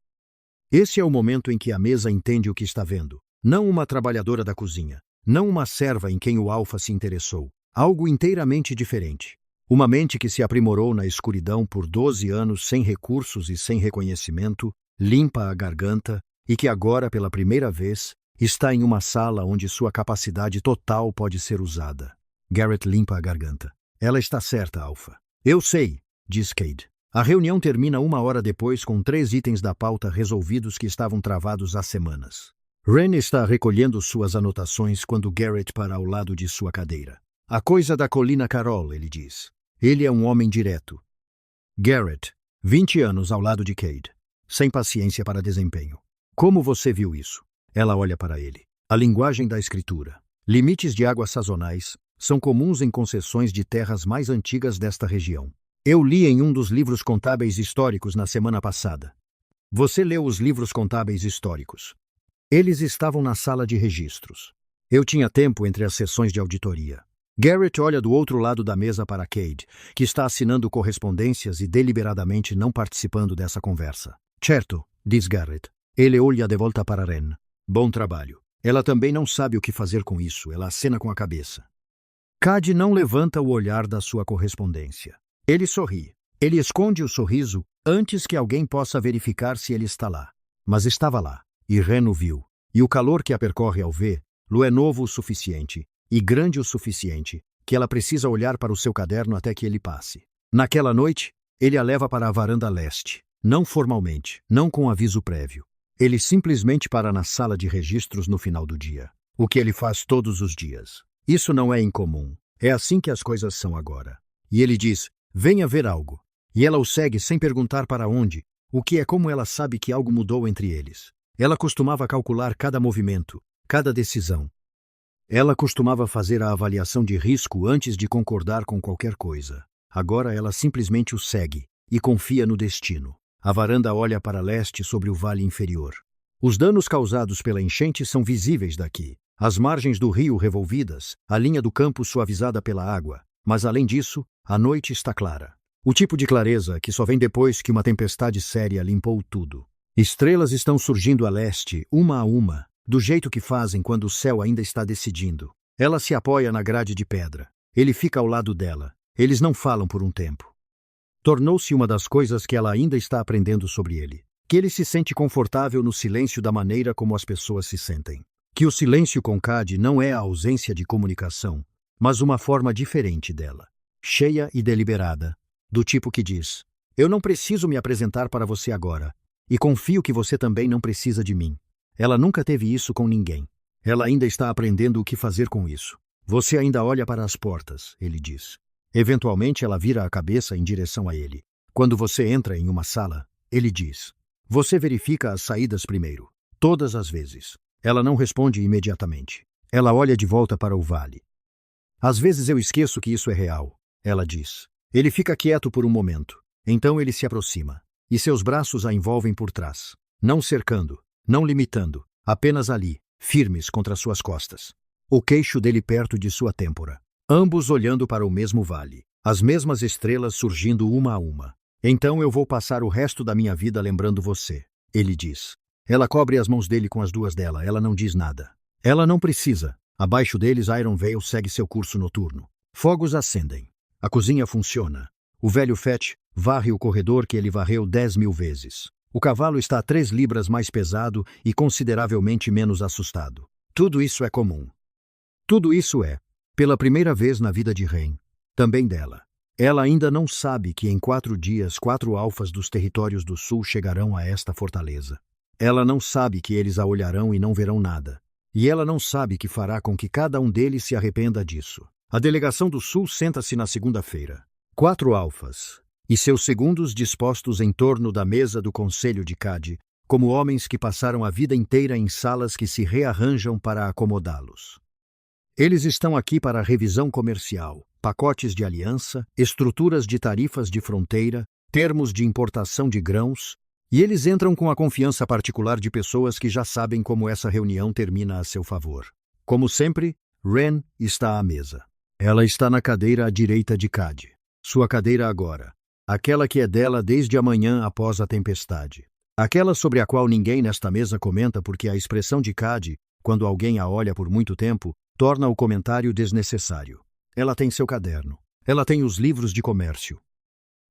Esse é o momento em que a mesa entende o que está vendo, não uma trabalhadora da cozinha. Não uma serva em quem o Alfa se interessou. Algo inteiramente diferente. Uma mente que se aprimorou na escuridão por 12 anos sem recursos e sem reconhecimento, limpa a garganta e que agora, pela primeira vez, está em uma sala onde sua capacidade total pode ser usada. Garrett limpa a garganta. Ela está certa, Alfa. Eu sei, diz Cade. A reunião termina 1 hora depois com 3 itens da pauta resolvidos que estavam travados há semanas. Ren está recolhendo suas anotações quando Garrett para ao lado de sua cadeira. A coisa da Colina Carol, ele diz. Ele é um homem direto. Garrett, 20 anos ao lado de Cade. Sem paciência para desempenho. Como você viu isso? Ela olha para ele. A linguagem da escritura. Limites de águas sazonais são comuns em concessões de terras mais antigas desta região. Eu li em um dos livros contábeis históricos na semana passada. Você leu os livros contábeis históricos. Eles estavam na sala de registros. Eu tinha tempo entre as sessões de auditoria. Garrett olha do outro lado da mesa para Cade, que está assinando correspondências e deliberadamente não participando dessa conversa. Certo, diz Garrett. Ele olha de volta para Ren. Bom trabalho. Ela também não sabe o que fazer com isso, ela acena com a cabeça. Cade não levanta o olhar da sua correspondência. Ele sorri. Ele esconde o sorriso antes que alguém possa verificar se ele está lá. Mas estava lá, e Ren o viu. E o calor que a percorre ao vê-lo é novo o suficiente, e grande o suficiente, que ela precisa olhar para o seu caderno até que ele passe. Naquela noite, ele a leva para a varanda leste. Não formalmente, não com aviso prévio. Ele simplesmente para na sala de registros no final do dia. O que ele faz todos os dias. Isso não é incomum. É assim que as coisas são agora. E ele diz, venha ver algo. E ela o segue sem perguntar para onde, o que é como ela sabe que algo mudou entre eles. Ela costumava calcular cada movimento, cada decisão. Ela costumava fazer a avaliação de risco antes de concordar com qualquer coisa. Agora ela simplesmente o segue e confia no destino. A varanda olha para leste sobre o vale inferior. Os danos causados pela enchente são visíveis daqui. As margens do rio revolvidas, a linha do campo suavizada pela água. Mas além disso, a noite está clara. O tipo de clareza que só vem depois que uma tempestade séria limpou tudo. Estrelas estão surgindo a leste, uma a uma, do jeito que fazem quando o céu ainda está decidindo. Ela se apoia na grade de pedra. Ele fica ao lado dela. Eles não falam por um tempo. Tornou-se uma das coisas que ela ainda está aprendendo sobre ele. Que ele se sente confortável no silêncio da maneira como as pessoas se sentem. Que o silêncio com Cade não é a ausência de comunicação, mas uma forma diferente dela. Cheia e deliberada. Do tipo que diz, eu não preciso me apresentar para você agora, e confio que você também não precisa de mim. Ela nunca teve isso com ninguém. Ela ainda está aprendendo o que fazer com isso. Você ainda olha para as portas, ele diz. Eventualmente ela vira a cabeça em direção a ele. Quando você entra em uma sala, ele diz. Você verifica as saídas primeiro. Todas as vezes. Ela não responde imediatamente. Ela olha de volta para o vale. Às vezes eu esqueço que isso é real, ela diz. Ele fica quieto por um momento. Então ele se aproxima. E seus braços a envolvem por trás. Não cercando, não limitando. Apenas ali, firmes contra suas costas. O queixo dele perto de sua têmpora. Ambos olhando para o mesmo vale. As mesmas estrelas surgindo uma a uma. Então eu vou passar o resto da minha vida lembrando você, ele diz. Ela cobre as mãos dele com as duas dela. Ela não diz nada. Ela não precisa. Abaixo deles, Iron Vale segue seu curso noturno. Fogos acendem. A cozinha funciona. O velho Fetch varre o corredor que ele varreu 10.000 vezes. O cavalo está 3 libras mais pesado e consideravelmente menos assustado. Tudo isso é comum. Tudo isso é, pela primeira vez na vida de Ren, também dela. Ela ainda não sabe que em 4 dias 4 alfas dos territórios do sul chegarão a esta fortaleza. Ela não sabe que eles a olharão e não verão nada. E ela não sabe que fará com que cada um deles se arrependa disso. A delegação do sul senta-se na segunda-feira. 4 alfas. E seus segundos dispostos em torno da mesa do conselho de Cade, como homens que passaram a vida inteira em salas que se rearranjam para acomodá-los. Eles estão aqui para revisão comercial, pacotes de aliança, estruturas de tarifas de fronteira, termos de importação de grãos, e eles entram com a confiança particular de pessoas que já sabem como essa reunião termina a seu favor. Como sempre, Ren está à mesa. Ela está na cadeira à direita de Cade. Sua cadeira agora. Aquela que é dela desde a manhã após a tempestade. Aquela sobre a qual ninguém nesta mesa comenta porque a expressão de Cade, quando alguém a olha por muito tempo, torna o comentário desnecessário. Ela tem seu caderno. Ela tem os livros de comércio.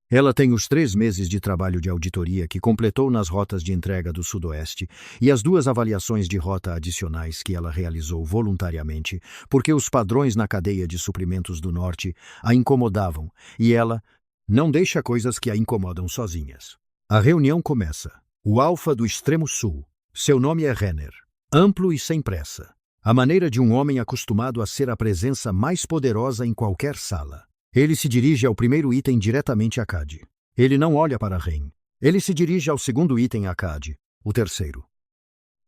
Ela tem os 3 meses de trabalho de auditoria que completou nas rotas de entrega do Sudoeste e as 2 avaliações de rota adicionais que ela realizou voluntariamente, porque os padrões na cadeia de suprimentos do Norte a incomodavam e ela não deixa coisas que a incomodam sozinhas. A reunião começa. O alfa do extremo sul. Seu nome é Renner. Amplo e sem pressa. A maneira de um homem acostumado a ser a presença mais poderosa em qualquer sala. Ele se dirige ao primeiro item diretamente a Cade. Ele não olha para Ren. Ele se dirige ao segundo item a Cade, o terceiro.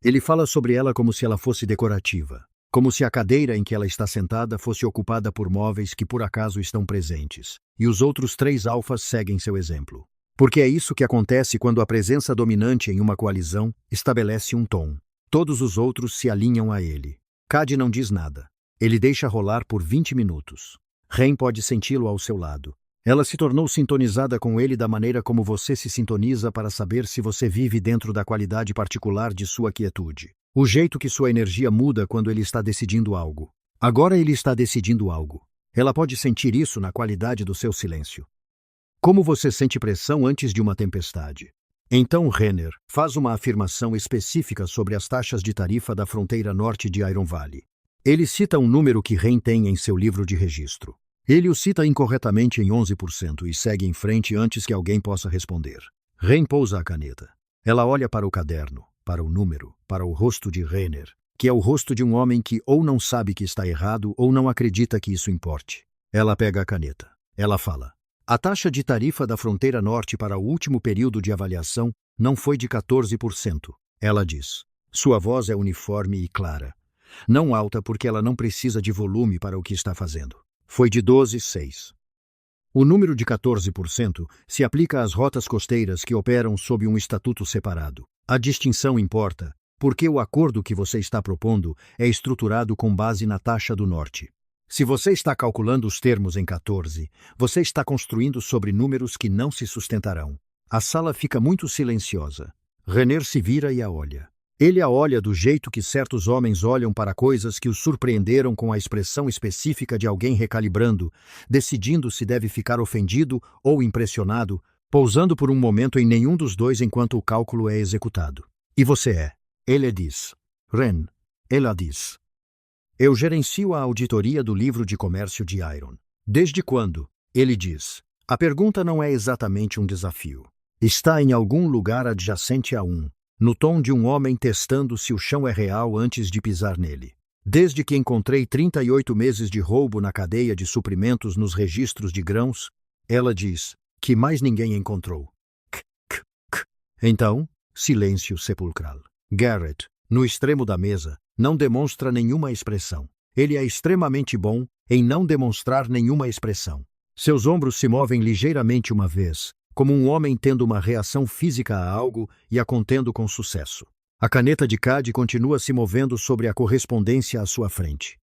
Ele fala sobre ela como se ela fosse decorativa, como se a cadeira em que ela está sentada fosse ocupada por móveis que por acaso estão presentes, e os outros 3 alfas seguem seu exemplo. Porque é isso que acontece quando a presença dominante em uma coalizão estabelece um tom. Todos os outros se alinham a ele. Cade não diz nada. Ele deixa rolar por 20 minutos. Ren pode senti-lo ao seu lado. Ela se tornou sintonizada com ele da maneira como você se sintoniza para saber se você vive dentro da qualidade particular de sua quietude. O jeito que sua energia muda quando ele está decidindo algo. Agora ele está decidindo algo. Ela pode sentir isso na qualidade do seu silêncio. Como você sente pressão antes de uma tempestade? Então Renner faz uma afirmação específica sobre as taxas de tarifa da fronteira norte de Iron Valley. Ele cita um número que Ren tem em seu livro de registro. Ele o cita incorretamente em 11% e segue em frente antes que alguém possa responder. Ren pousa a caneta. Ela olha para o caderno, para o número, para o rosto de Renner, que é o rosto de um homem que ou não sabe que está errado ou não acredita que isso importe. Ela pega a caneta. Ela fala: a taxa de tarifa da fronteira norte para o último período de avaliação não foi de 14%. Ela diz. Sua voz é uniforme e clara. Não alta porque ela não precisa de volume para o que está fazendo. Foi de 12,6%. O número de 14% se aplica às rotas costeiras que operam sob um estatuto separado. A distinção importa, porque o acordo que você está propondo é estruturado com base na taxa do norte. Se você está calculando os termos em 14, você está construindo sobre números que não se sustentarão. A sala fica muito silenciosa. Renner se vira e a olha. Ele a olha do jeito que certos homens olham para coisas que os surpreenderam, com a expressão específica de alguém recalibrando, decidindo se deve ficar ofendido ou impressionado, pousando por um momento em nenhum dos dois enquanto o cálculo é executado. E você é? Ele diz. Ren. Ela diz. Eu gerencio a auditoria do livro de comércio de Iron. Desde quando? Ele diz. A pergunta não é exatamente um desafio. Está em algum lugar adjacente a no tom de um homem testando se o chão é real antes de pisar nele. Desde que encontrei 38 meses de roubo na cadeia de suprimentos nos registros de grãos, ela diz, que mais ninguém encontrou. Então, silêncio sepulcral. Garrett, no extremo da mesa, não demonstra nenhuma expressão. Ele é extremamente bom em não demonstrar nenhuma expressão. Seus ombros se movem ligeiramente uma vez, como um homem tendo uma reação física a algo e a contendo com sucesso. A caneta de CAD continua se movendo sobre a correspondência à sua frente.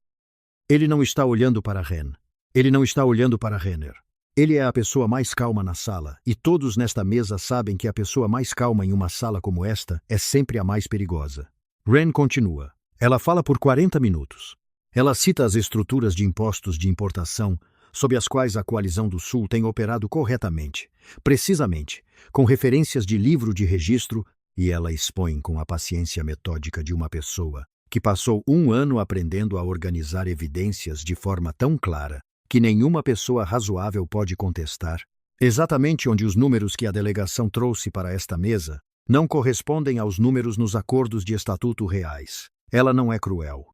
Ele não está olhando para Ren. Ele não está olhando para Renner. Ele é a pessoa mais calma na sala, e todos nesta mesa sabem que a pessoa mais calma em uma sala como esta é sempre a mais perigosa. Ren continua. Ela fala por 40 minutos. Ela cita as estruturas de impostos de importação, sob as quais a Coalizão do Sul tem operado corretamente, precisamente, com referências de livro de registro, e ela expõe com a paciência metódica de uma pessoa que passou 1 ano aprendendo a organizar evidências de forma tão clara que nenhuma pessoa razoável pode contestar, exatamente onde os números que a delegação trouxe para esta mesa não correspondem aos números nos acordos de estatuto reais. Ela não é cruel.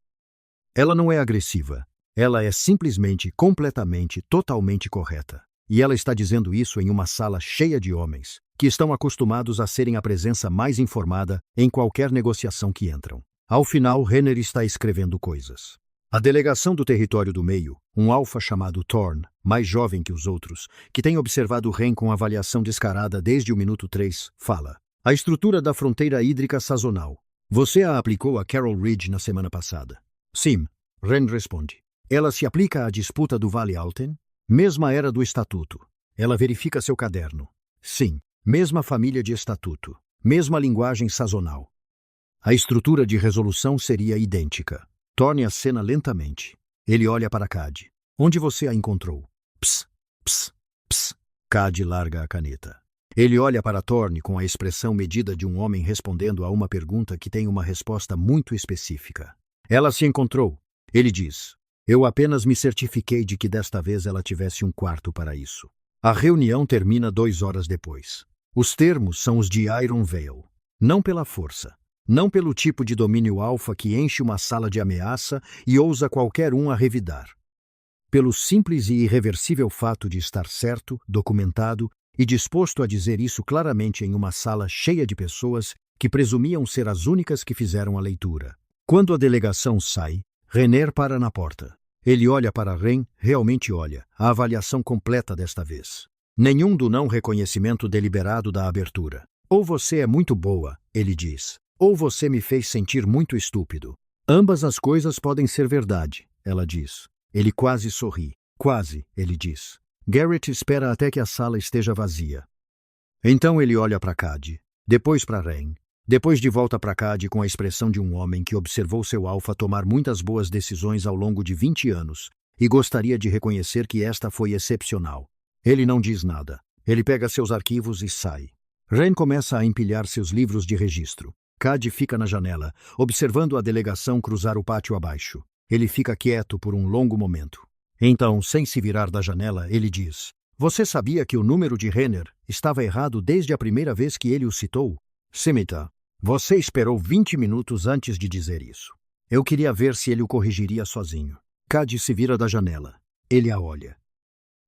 Ela não é agressiva. Ela é simplesmente, completamente, totalmente correta. E ela está dizendo isso em uma sala cheia de homens, que estão acostumados a serem a presença mais informada em qualquer negociação que entram. Ao final, Renner está escrevendo coisas. A delegação do território do meio, um alfa chamado Thorn, mais jovem que os outros, que tem observado Ren com avaliação descarada desde o minuto 3, fala. A estrutura da fronteira hídrica sazonal. Você a aplicou a Carol Ridge na semana passada? Sim, Ren responde. Ela se aplica à disputa do Vale Alten? Mesma era do estatuto. Ela verifica seu caderno. Sim, mesma família de estatuto. Mesma linguagem sazonal. A estrutura de resolução seria idêntica. Torne a cena lentamente. Ele olha para Cad. Onde você a encontrou? Ps, ps, ps. Cad larga a caneta. Ele olha para Thorne com a expressão medida de um homem respondendo a uma pergunta que tem uma resposta muito específica. Ela se encontrou. Ele diz. Eu apenas me certifiquei de que desta vez ela tivesse um quarto para isso. A reunião termina 2 horas depois. Os termos são os de Iron Vale. Não pela força. Não pelo tipo de domínio alfa que enche uma sala de ameaça e ousa qualquer um a revidar. Pelo simples e irreversível fato de estar certo, documentado e disposto a dizer isso claramente em uma sala cheia de pessoas que presumiam ser as únicas que fizeram a leitura. Quando a delegação sai, Renner para na porta. Ele olha para Ren, realmente olha, a avaliação completa desta vez. Nenhum do não reconhecimento deliberado da abertura. Ou você é muito boa, ele diz. Ou você me fez sentir muito estúpido. Ambas as coisas podem ser verdade. ela diz. Ele quase sorri. Quase, ele diz. Garrett espera até que a sala esteja vazia. Então ele olha para Cady, depois para Rain, depois de volta para Cady com a expressão de um homem que observou seu alfa tomar muitas boas decisões ao longo de 20 anos e gostaria de reconhecer que esta foi excepcional. Ele não diz nada. Ele pega seus arquivos e sai. Rain começa a empilhar seus livros de registro. Cady fica na janela, observando a delegação cruzar o pátio abaixo. Ele fica quieto por um longo momento. Então, sem se virar da janela, ele diz: Você sabia que o número de Renner estava errado desde a primeira vez que ele o citou? Semita, você esperou 20 minutos antes de dizer isso. Eu queria ver se ele o corrigiria sozinho. Cady se vira da janela. Ele a olha.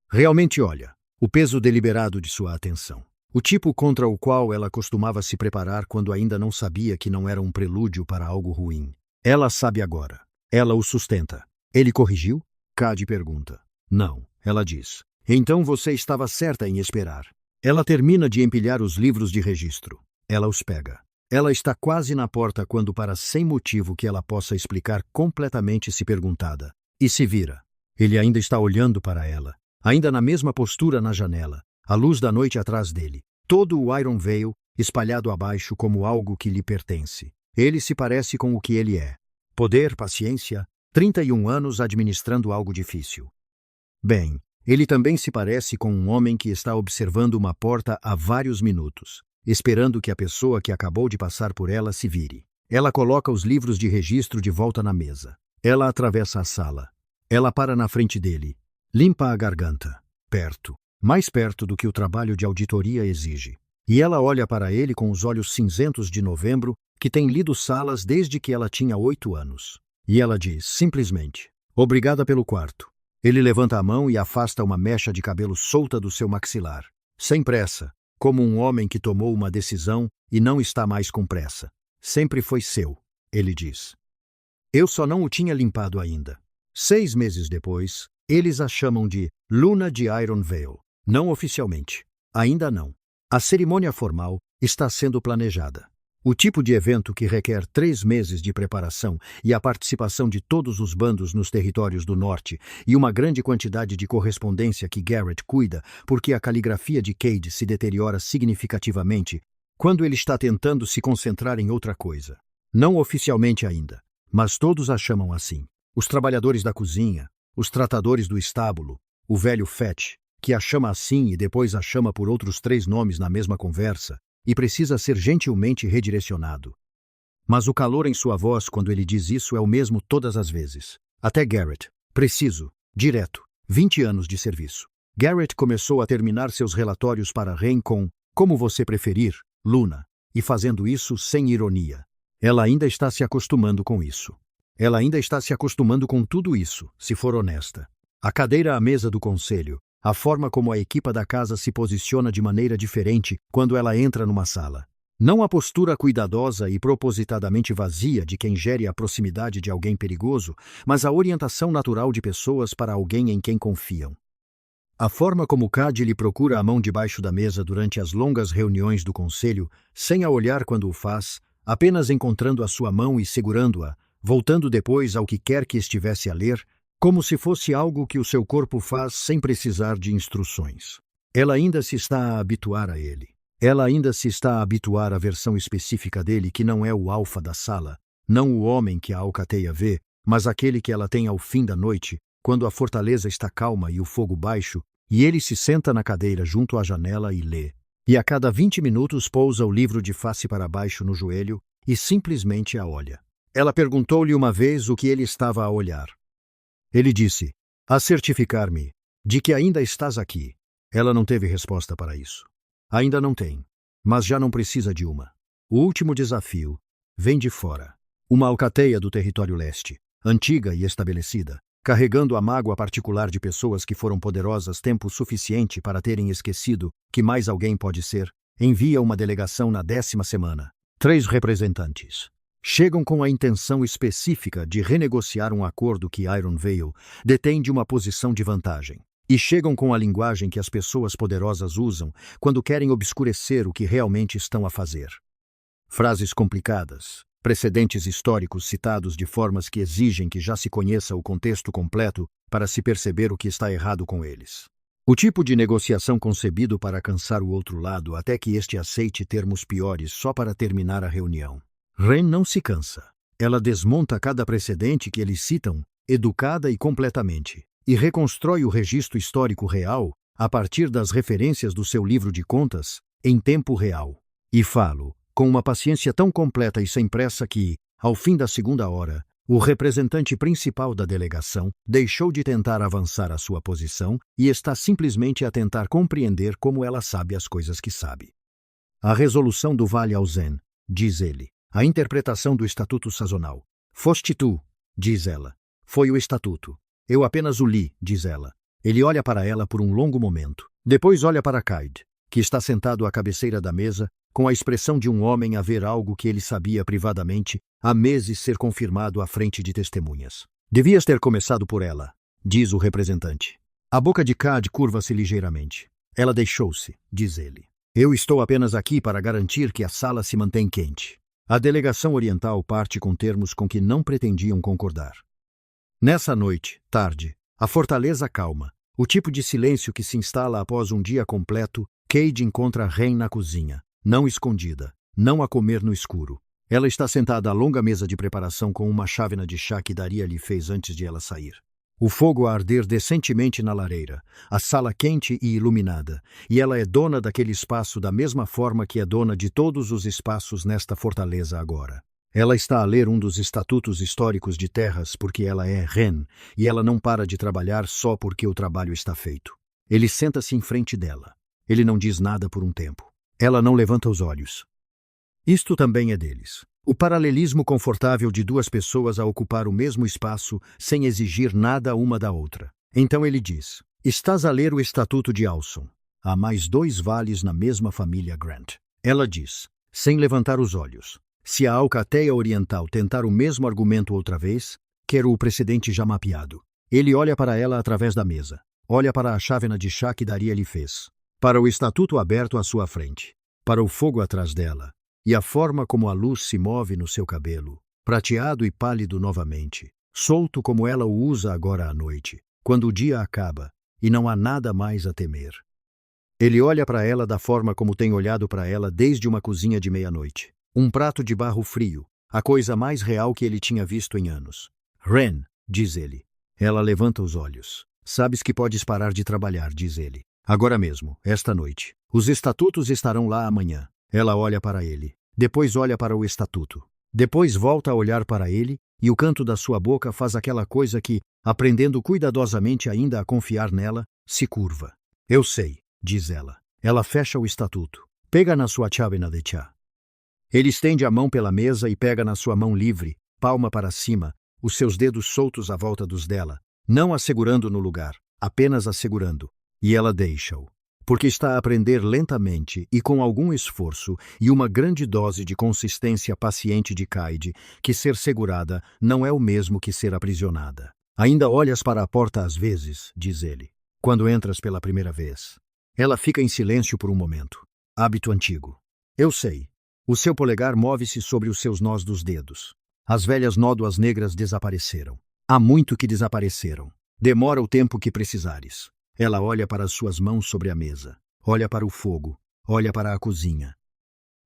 Realmente olha. O peso deliberado de sua atenção. O tipo contra o qual ela costumava se preparar quando ainda não sabia que não era um prelúdio para algo ruim. Ela sabe agora. Ela o sustenta. Ele corrigiu? Cady pergunta. Não, ela diz. Então você estava certa em esperar. Ela termina de empilhar os livros de registro. Ela os pega. Ela está quase na porta quando para sem motivo que ela possa explicar completamente se perguntada. E se vira. Ele ainda está olhando para ela. Ainda na mesma postura na janela. A luz da noite atrás dele. Todo o Iron Vale espalhado abaixo como algo que lhe pertence. Ele se parece com o que ele é. Poder, paciência, 31 anos administrando algo difícil. Bem, ele também se parece com um homem que está observando uma porta há vários minutos, esperando que a pessoa que acabou de passar por ela se vire. Ela coloca os livros de registro de volta na mesa. Ela atravessa a sala. Ela para na frente dele. Limpa a garganta. Perto. Mais perto do que o trabalho de auditoria exige. E ela olha para ele com os olhos cinzentos de novembro, que tem lido Salas desde que ela tinha 8 anos. E ela diz, simplesmente, obrigada pelo quarto. Ele levanta a mão e afasta uma mecha de cabelo solta do seu maxilar. Sem pressa, como um homem que tomou uma decisão e não está mais com pressa. Sempre foi seu, ele diz. Eu só não o tinha limpado ainda. 6 meses depois, eles a chamam de Luna de Iron Vale. Não oficialmente. Ainda não. A cerimônia formal está sendo planejada. O tipo de evento que requer 3 meses de preparação e a participação de todos os bandos nos territórios do norte e uma grande quantidade de correspondência que Garrett cuida porque a caligrafia de Cady se deteriora significativamente quando ele está tentando se concentrar em outra coisa. Não oficialmente ainda, mas todos a chamam assim. Os trabalhadores da cozinha, os tratadores do estábulo, o velho Fetch, que a chama assim e depois a chama por outros 3 nomes na mesma conversa, e precisa ser gentilmente redirecionado. Mas o calor em sua voz quando ele diz isso é o mesmo todas as vezes. Até Garrett. Preciso. Direto. 20 anos de serviço. Garrett começou a terminar seus relatórios para Rain com "Como você preferir, Luna", e fazendo isso sem ironia. Ela ainda está se acostumando com isso. Ela ainda está se acostumando com tudo isso, se for honesta. A cadeira à mesa do conselho, a forma como a equipa da casa se posiciona de maneira diferente quando ela entra numa sala. Não a postura cuidadosa e propositadamente vazia de quem gere a proximidade de alguém perigoso, mas a orientação natural de pessoas para alguém em quem confiam. A forma como Cady lhe procura a mão debaixo da mesa durante as longas reuniões do conselho, sem a olhar quando o faz, apenas encontrando a sua mão e segurando-a, voltando depois ao que quer que estivesse a ler, como se fosse algo que o seu corpo faz sem precisar de instruções. Ela ainda se está a habituar a ele. Ela ainda se está a habituar à versão específica dele que não é o alfa da sala, não o homem que a alcateia vê, mas aquele que ela tem ao fim da noite, quando a fortaleza está calma e o fogo baixo, e ele se senta na cadeira junto à janela e lê. E a cada 20 minutos pousa o livro de face para baixo no joelho e simplesmente a olha. Ela perguntou-lhe uma vez o que ele estava a olhar. Ele disse, a certificar-me de que ainda estás aqui. Ela não teve resposta para isso. Ainda não tem, mas já não precisa de uma. O último desafio vem de fora. Uma alcateia do território leste, antiga e estabelecida, carregando a mágoa particular de pessoas que foram poderosas tempo suficiente para terem esquecido que mais alguém pode ser, envia uma delegação na 10ª semana. 3 representantes. Chegam com a intenção específica de renegociar um acordo que Iron Vale detém de uma posição de vantagem. E chegam com a linguagem que as pessoas poderosas usam quando querem obscurecer o que realmente estão a fazer. Frases complicadas, precedentes históricos citados de formas que exigem que já se conheça o contexto completo para se perceber o que está errado com eles. O tipo de negociação concebido para cansar o outro lado até que este aceite termos piores só para terminar a reunião. Ren não se cansa. Ela desmonta cada precedente que eles citam, educada e completamente, e reconstrói o registro histórico real a partir das referências do seu livro de contas, em tempo real. E falo, com uma paciência tão completa e sem pressa que, ao fim da segunda hora, o representante principal da delegação deixou de tentar avançar a sua posição e está simplesmente a tentar compreender como ela sabe as coisas que sabe. A resolução do Vale ao Zen, diz ele. A interpretação do Estatuto Sazonal. Foste tu, diz ela. Foi o Estatuto. Eu apenas o li, diz ela. Ele olha para ela por um longo momento. Depois olha para Kaid, que está sentado à cabeceira da mesa, com a expressão de um homem a ver algo que ele sabia privadamente há meses ser confirmado à frente de testemunhas. Devias ter começado por ela, diz o representante. A boca de Kaid curva-se ligeiramente. Ela deixou-se, diz ele. Eu estou apenas aqui para garantir que a sala se mantém quente. A delegação oriental parte com termos com que não pretendiam concordar. Nessa noite, tarde, a fortaleza calma, o tipo de silêncio que se instala após um dia completo, Kaid encontra Ren na cozinha, não escondida, não a comer no escuro. Ela está sentada à longa mesa de preparação com uma chávena de chá que Daria lhe fez antes de ela sair. O fogo a arder decentemente na lareira, a sala quente e iluminada, e ela é dona daquele espaço da mesma forma que é dona de todos os espaços nesta fortaleza agora. Ela está a ler um dos estatutos históricos de terras porque ela é Ren, e ela não para de trabalhar só porque o trabalho está feito. Ele senta-se em frente dela. Ele não diz nada por um tempo. Ela não levanta os olhos. Isto também é deles. O paralelismo confortável de duas pessoas a ocupar o mesmo espaço sem exigir nada uma da outra. Então ele diz, estás a ler o Estatuto de Alson. Há mais 2 vales na mesma família Grant. Ela diz, sem levantar os olhos. Se a Alcateia Oriental tentar o mesmo argumento outra vez, quero o precedente já mapeado. Ele olha para ela através da mesa. Olha para a chávena de chá que Daria lhe fez. Para o estatuto aberto à sua frente. Para o fogo atrás dela. E a forma como a luz se move no seu cabelo. Prateado e pálido novamente. Solto como ela o usa agora à noite. Quando o dia acaba. E não há nada mais a temer. Ele olha para ela da forma como tem olhado para ela desde uma cozinha de meia-noite. Um prato de barro frio, a coisa mais real que ele tinha visto em anos. Ren, diz ele. Ela levanta os olhos. Sabes que podes parar de trabalhar, diz ele. Agora mesmo, esta noite. Os estatutos estarão lá amanhã. Ela olha para ele. Depois olha para o estatuto. Depois volta a olhar para ele, e o canto da sua boca faz aquela coisa que, aprendendo cuidadosamente ainda a confiar nela, se curva. Eu sei, diz ela. Ela fecha o estatuto. Pega na sua chávena de chá. Ele estende a mão pela mesa e pega na sua mão livre, palma para cima, os seus dedos soltos à volta dos dela, não a segurando no lugar, apenas a segurando. E ela deixa-o. Porque está a aprender lentamente e com algum esforço e uma grande dose de consistência paciente de Kaid, que ser segurada não é o mesmo que ser aprisionada. Ainda olhas para a porta às vezes, diz ele, quando entras pela primeira vez. Ela fica em silêncio por um momento. Hábito antigo. Eu sei. O seu polegar move-se sobre os seus nós dos dedos. As velhas nódoas negras desapareceram. Há muito que desapareceram. Demora o tempo que precisares. Ela olha para as suas mãos sobre a mesa. Olha para o fogo. Olha para a cozinha.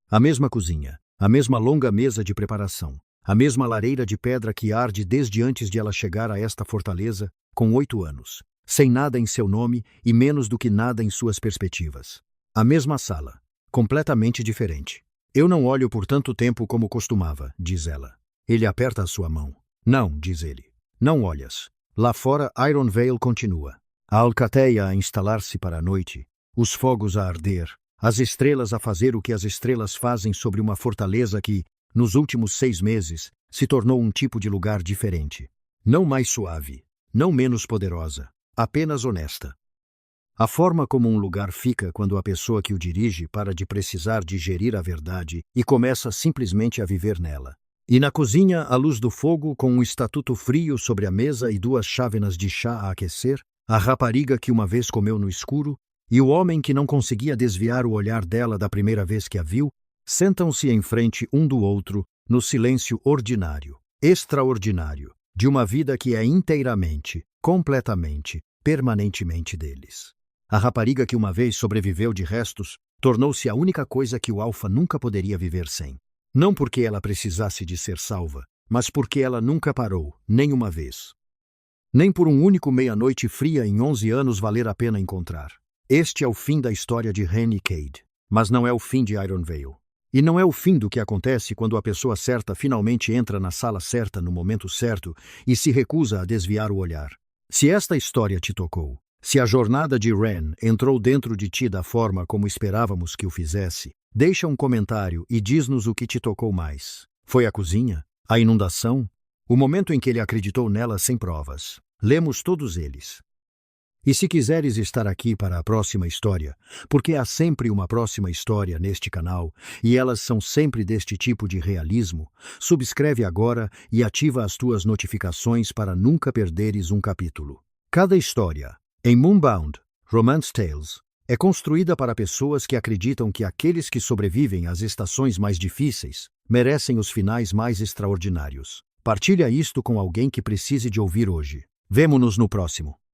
A mesma cozinha. A mesma longa mesa de preparação. A mesma lareira de pedra que arde desde antes de ela chegar a esta fortaleza, com 8 anos. Sem nada em seu nome e menos do que nada em suas perspectivas. A mesma sala. Completamente diferente. Eu não olho por tanto tempo como costumava, diz ela. Ele aperta a sua mão. Não, diz ele. Não olhas. Lá fora, Iron Vale continua. A alcateia a instalar-se para a noite. Os fogos a arder. As estrelas a fazer o que as estrelas fazem sobre uma fortaleza que, nos últimos 6 meses, se tornou um tipo de lugar diferente. Não mais suave. Não menos poderosa. Apenas honesta. A forma como um lugar fica quando a pessoa que o dirige para de precisar digerir a verdade e começa simplesmente a viver nela. E na cozinha, a luz do fogo com um estatuto frio sobre a mesa e 2 chávenas de chá a aquecer, a rapariga que uma vez comeu no escuro e o homem que não conseguia desviar o olhar dela da primeira vez que a viu, sentam-se em frente um do outro, no silêncio ordinário, extraordinário, de uma vida que é inteiramente, completamente, permanentemente deles. A rapariga que uma vez sobreviveu de restos tornou-se a única coisa que o Alpha nunca poderia viver sem. Não porque ela precisasse de ser salva, mas porque ela nunca parou, nem uma vez. Nem por um único meia-noite fria em 11 anos valer a pena encontrar. Este é o fim da história de Ren e Cade, mas não é o fim de Iron Veil. E não é o fim do que acontece quando a pessoa certa finalmente entra na sala certa no momento certo e se recusa a desviar o olhar. Se esta história te tocou, se a jornada de Ren entrou dentro de ti da forma como esperávamos que o fizesse, deixa um comentário e diz-nos o que te tocou mais. Foi a cozinha? A inundação? O momento em que ele acreditou nela sem provas. Lemos todos eles. E se quiseres estar aqui para a próxima história, porque há sempre uma próxima história neste canal, e elas são sempre deste tipo de realismo, subscreve agora e ativa as tuas notificações para nunca perderes um capítulo. Cada história, em Moonbound, Romance Tales, é construída para pessoas que acreditam que aqueles que sobrevivem às estações mais difíceis merecem os finais mais extraordinários. Partilha isto com alguém que precise de ouvir hoje. Vemo-nos no próximo.